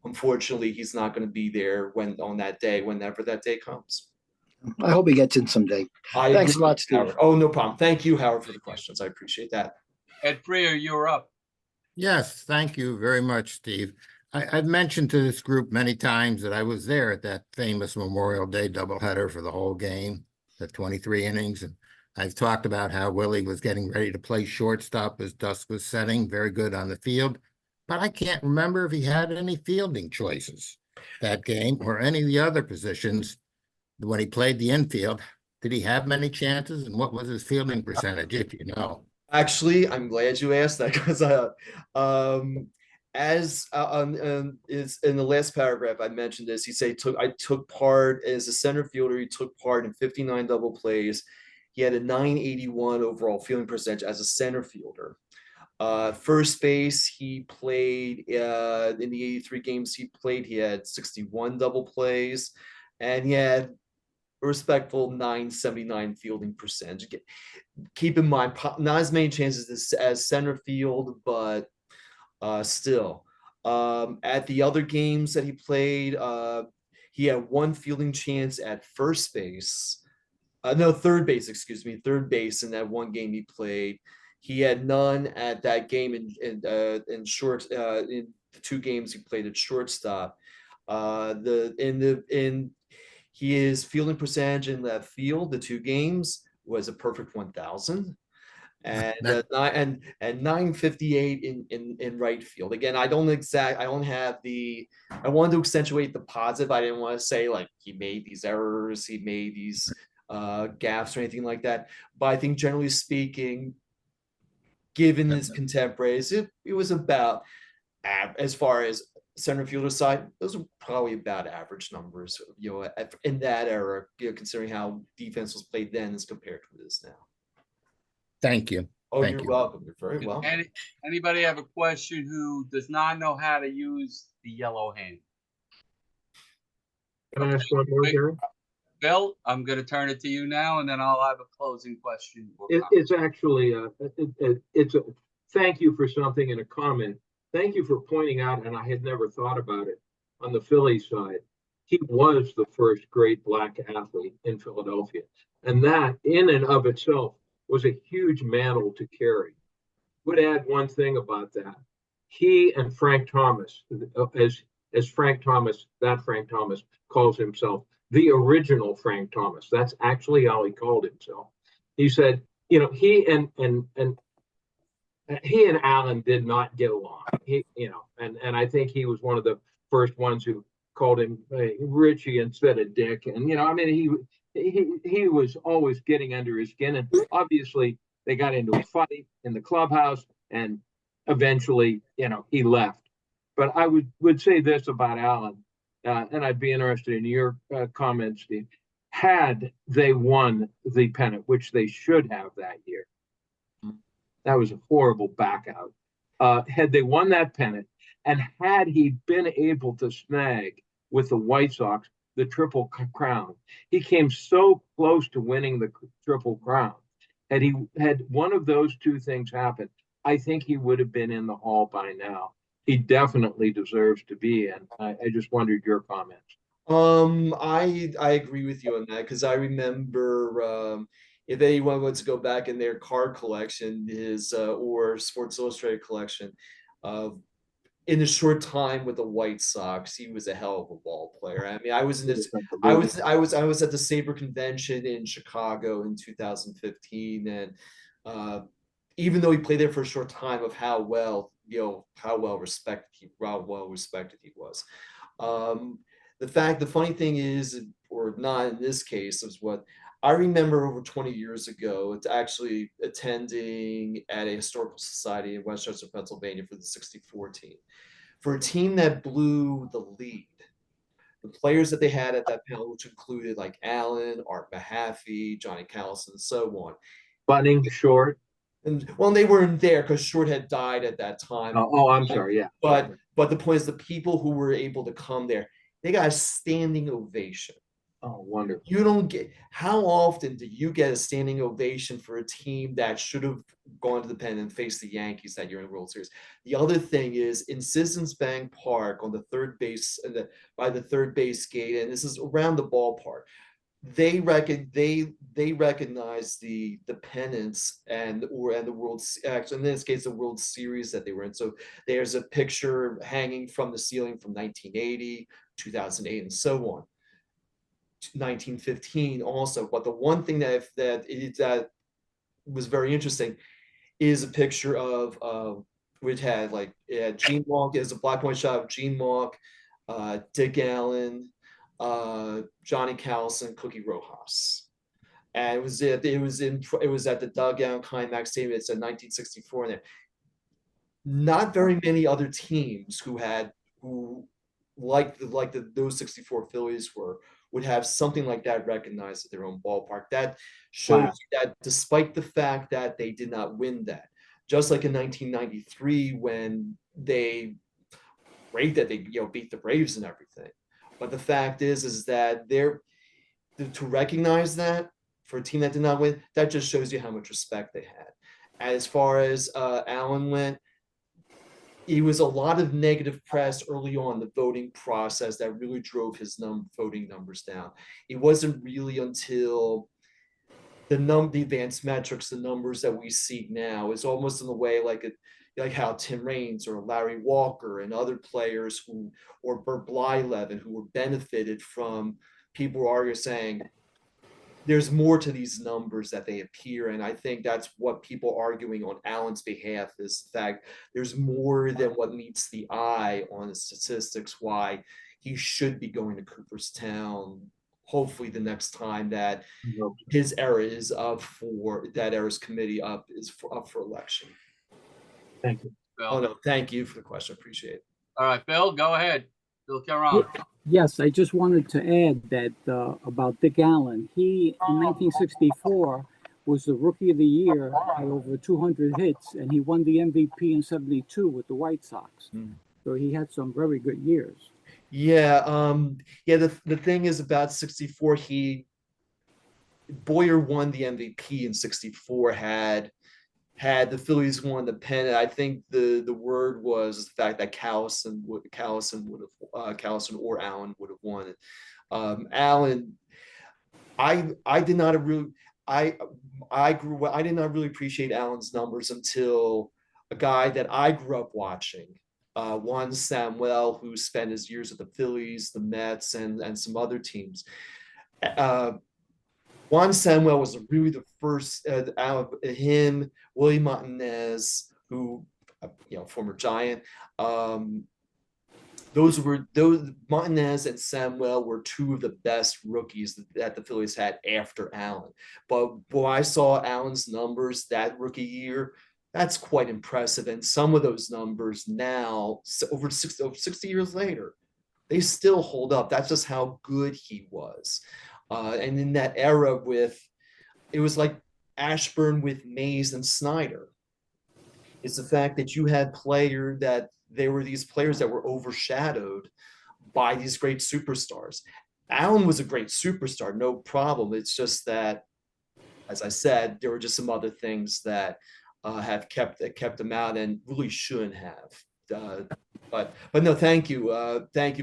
Unfortunately, he's not going to be there on that day, whenever that day comes. I hope he gets in someday. Thanks a lot, Steve. Howard. Oh, no problem. Thank you, Howard, for the questions. I appreciate that. Ed Freer, you're up. Yes, thank you very much, Steve. I've mentioned to this group many times that I was there at that famous Memorial Day doubleheader for the whole game, the 23 innings. And I've talked about how Willie was getting ready to play shortstop as dusk was setting, very good on the field. But I can't remember if he had any fielding choices that game or any of the other positions when he played the infield. Did he have many chances, and what was his fielding percentage, if you know? Actually, I'm glad you asked that, because is in the last paragraph I mentioned this. He said I took part as a center fielder. He took part in 59 double plays. He had a 981 overall fielding percentage as a center fielder. First base, he played in the 83 games he played. He had 61 double plays, and he had a respectful 979 fielding percentage. Keep in mind, not as many chances as center field, but still. At the other games that he played, he had one fielding chance at third base, third base in that one game he played. He had none at that game in the 2 games he played at shortstop. His fielding percentage in left field, the 2 games, was a perfect 1,000, and 958 in right field. Again, I wanted to accentuate the positive. I didn't want to say like he made these errors, he made these gaffes or anything like that. But I think generally speaking, given his contemporaries, it was about, as far as center fielder side, those are probably about average numbers, in that era, considering how defense was played then as compared to what it is now. Thank you. Oh, Thank you're you. welcome. You're very welcome. Anybody have a question who does not know how to use the yellow hand? Can I ask one more, Gary? Bill, I'm going to turn it to you now, and then I'll have a closing question. It's actually it's a thank you for something and a comment. Thank you for pointing out, and I had never thought about it, on the Phillies side, he was the first great black athlete in Philadelphia, and that in and of itself was a huge mantle to carry. Would add one thing about that. He and Frank Thomas, as Frank Thomas calls himself, the original Frank Thomas. That's actually how he called himself. He said, he and Allen did not get along. And I think he was one of the first ones who called him Richie instead of Dick. And he was always getting under his skin. And obviously they got into a fight in the clubhouse, and eventually, he left. But I would say this about Allen, and I'd be interested in your comments, Steve. Had they won the pennant, which they should have that year, that was a horrible back out. Had they won that pennant, and had he been able to snag with the White Sox the Triple Crown, he came so close to winning the Triple Crown. Had he had one of those two things happen, I think he would have been in the Hall by now. He definitely deserves to be in. I just wondered your comments. I agree with you on that, because I remember if anyone wants to go back in their card collection, his or Sports Illustrated collection, in a short time with the White Sox, he was a hell of a ball player. I mean, I was at the Sabre convention in Chicago in 2015, and even though he played there for a short time, of how well respected he was. The funny thing is, or not in this case, is what I remember over 20 years ago. It's actually attending at a historical society in Westchester, Pennsylvania for the '64 team. For a team that blew the lead, the players that they had at that panel, which included like Allen, Art Mahaffey, Johnny Callison, and so on. Bunning, Short. And well, they weren't there because Short had died at that time. Oh, I'm sorry. Yeah. But the point is, the people who were able to come there, they got a standing ovation. Oh, wonderful. You don't get, how often do you get a standing ovation for a team that should have gone to the pen and faced the Yankees that year in the World Series? The other thing is, in Citizens Bank Park on the third base, by the third base gate, and this is around the ballpark, they recognize the pennants and the World, actually in this case the World Series that they were in. So there's a picture hanging from the ceiling from 1980, 2008, and so on. 1915 also. But the one thing that was very interesting is a picture of which had Gene Mauch, is a black and white shot of Gene Mauch, Dick Allen, Johnny Callison, Cookie Rojas, and it was at the dugout Climax Stadium. It's in 1964, and not very many other teams who those 64 Phillies would have something like that recognized at their own ballpark. That shows that despite the fact that they did not win that, just like in 1993 when they beat the Braves and everything. But the fact is that to recognize that for a team that did not win, that just shows you how much respect they had. As far as Allen went, it was a lot of negative press early on the voting process that really drove his voting numbers down. It wasn't really until the advanced metrics, the numbers that we see now, is almost in a way like how Tim Raines or Larry Walker and other players or Bert Blyleven, who were benefited from people arguing, saying there's more to these numbers that they appear. And I think that's what people arguing on Allen's behalf is the fact there's more than what meets the eye on the statistics, why he should be going to Cooperstown. Hopefully the next time that his era is up for that era's committee up for election. Thank you. Oh no, thank you for the question. Appreciate it. All right, Bill, go ahead. Bill Caron. Yes, I just wanted to add that about Dick Allen. He, in 1964, was the Rookie of the Year, had over 200 hits, and he won the MVP in '72 with the White Sox. So he had some very good years. Yeah, yeah. The thing is about '64, Boyer won the MVP in '64. Had the Phillies won the pennant, I think the word was the fact that Callison or Allen would have won it. Allen, I did not really I did not really appreciate Allen's numbers until a guy that I grew up watching, Juan Samuel, who spent his years with the Phillies, the Mets, and some other teams. Juan Samuel was really the first out of him, Willie Martinez, who, former Giant. Those Martinez and Samuel were two of the best rookies that the Phillies had after Allen. But when I saw Allen's numbers that rookie year, that's quite impressive. And some of those numbers now, over 60 years later, they still hold up. That's just how good he was. And in that era it was like Ashburn with Mays and Snyder. It's the fact that you had they were these players that were overshadowed by these great superstars. Allen was a great superstar, no problem. It's just that, as I said, there were just some other things that have kept him out and really shouldn't have. But no, thank you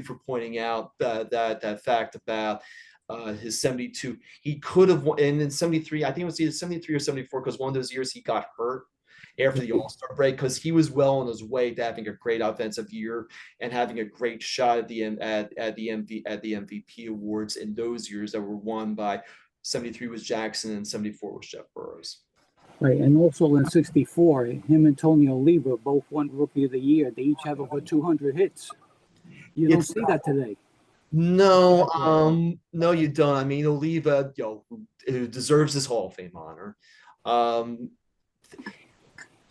for pointing out that fact about his 72. He could have won, and in 73, I think it was either 73 or 74, because one of those years he got hurt after the All-Star break, because he was well on his way to having a great offensive year and having a great shot at the MVP awards in those years that were won by 73 was Jackson and 74 was Jeff Burroughs. Right, and also in '64, him and Tony Oliva both won Rookie of the Year. They each have over 200 hits. You don't see that today. No, no, you don't. I mean, Oliva, who deserves this Hall of Fame honor.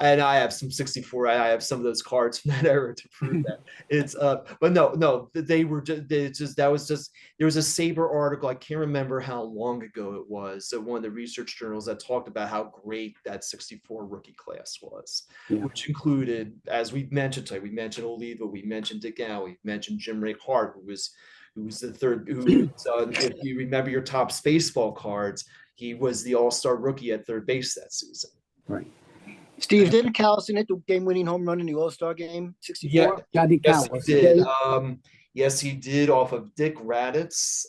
And I have some 64. I have some of those cards from that era to prove that. It's but no, they were just there was a Saber article. I can't remember how long ago it was. So one of the research journals that talked about how great that '64 rookie class was, which included, as we mentioned today, we mentioned Oliva, we mentioned Dick Allen, we mentioned Jim Ray Hart, who was the third. If you remember your Topps baseball cards, he was the All-Star rookie at third base that season. Right. Steve, didn't Callison hit the game-winning home run in the All-Star game, '64? Yeah, yes, he did. Yes, he did, off of Dick Raditz.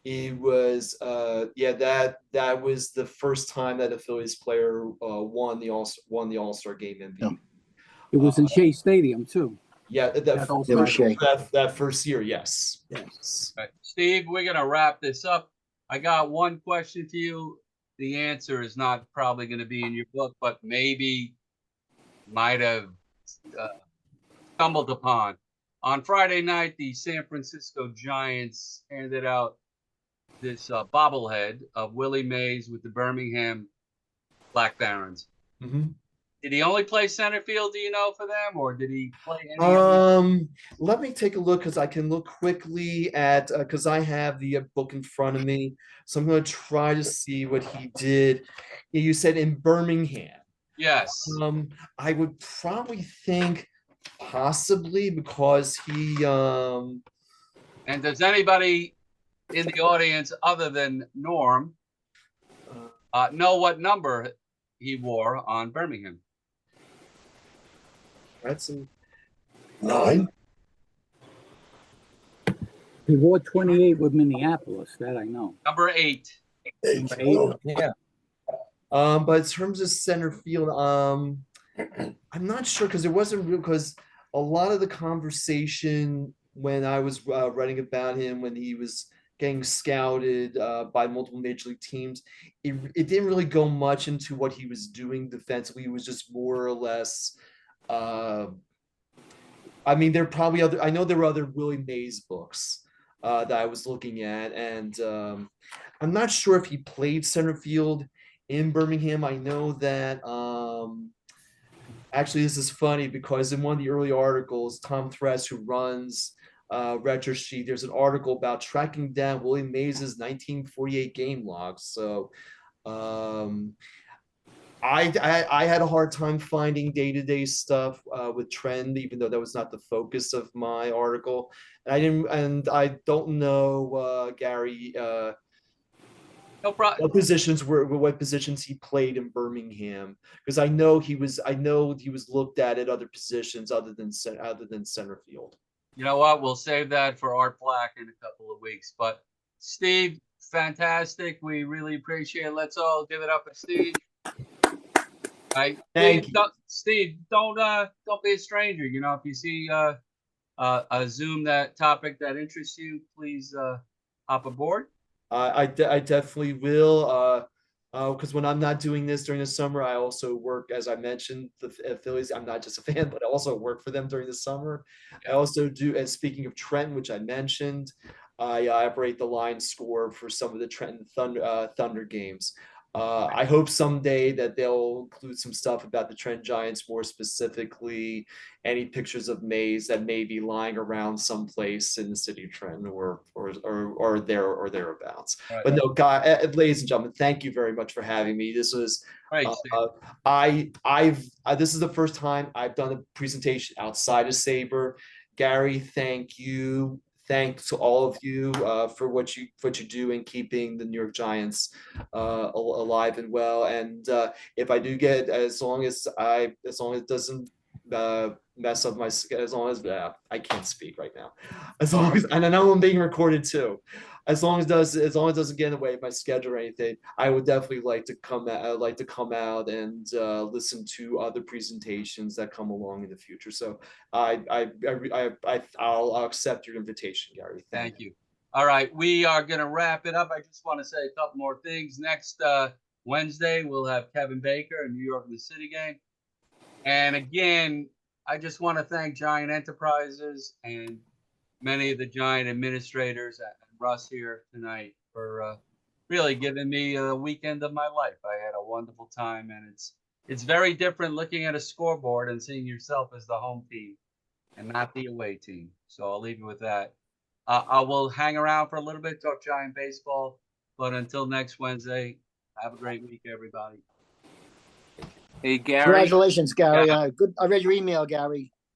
It was that was the first time that a Phillies player won the All-Star game MVP. It was in Shea Stadium too. Yeah, that first year, yes. Right. Steve, we're gonna wrap this up. I got one question to you. The answer is not probably going to be in your book, but maybe might have stumbled upon. On Friday night, the San Francisco Giants handed out this bobblehead of Willie Mays with the Birmingham Black Barons. Mm-hmm. Did he only play center field, do you know, for them, or did he play any? Let me take a look, because I can look quickly at because I have the book in front of me, so I'm going to try to see what he did. You said in Birmingham. Yes. I would probably think possibly because he. And does anybody in the audience other than Norm know what number he wore on Birmingham? That's 9. He wore 28 with Minneapolis. That I know. Number 8. Yeah. But in terms of center field, I'm not sure, because it wasn't real. Because a lot of the conversation when I was writing about him, when he was getting scouted by multiple major league teams, it didn't really go much into what he was doing defensively. It was just more or less. I mean, there are probably other. I know there were other Willie Mays books that I was looking at, and I'm not sure if he played center field in Birmingham. I know that Actually, this is funny because in one of the early articles, Tom Thress, who runs Retro Sheet, there's an article about tracking down Willie Mays' 1948 game logs. So I had a hard time finding day-to-day stuff with trend, even though that was not the focus of my article. And I don't know, Gary, No problem. what positions he played in Birmingham, because I know he was looked at other positions other than center field. You know what? We'll save that for Art Black in a couple of weeks. But Steve, fantastic. We really appreciate it. Let's all give it up for Steve. Right. Thank you. Steve, don't be a stranger. You know, if you see a Zoom topic that interests you, please hop aboard. I definitely will. Because when I'm not doing this during the summer, I also work, as I mentioned, the Phillies. I'm not just a fan, but I also work for them during the summer. I also do, and speaking of Trenton, which I mentioned, I operate the line score for some of the Trenton Thunder games. I hope someday that they'll include some stuff about the Trenton Giants, more specifically any pictures of Mays that may be lying around someplace in the city of Trenton or thereabouts. Right. But no, ladies and gentlemen, thank you very much for having me. This was this is the first time I've done a presentation outside of Sabre. Gary, thank you. Thanks to all of you for what you do in keeping the New York Giants alive and well. And if I do get, as long as it doesn't mess up my, as long as I can't speak right now, as long as, and I know I'm being recorded too, as long as it doesn't get in the way of my schedule or anything, I would definitely like to come out and listen to other presentations that come along in the future. So I'll accept your invitation, Gary. Thank you. All right, we are going to wrap it up. I just want to say a couple more things. Next Wednesday, we'll have Kevin Baker in New York in the City game. And again, I just want to thank Giant Enterprises and many of the Giant administrators and Russ here tonight for really giving me a weekend of my life. I had a wonderful time, and it's very different looking at a scoreboard and seeing yourself as the home team and not the away team. So I'll leave you with that. I will hang around for a little bit, talk Giant baseball, but until next Wednesday, have a great week, everybody. Hey, Gary. Congratulations, Gary. Good. I read your email, Gary.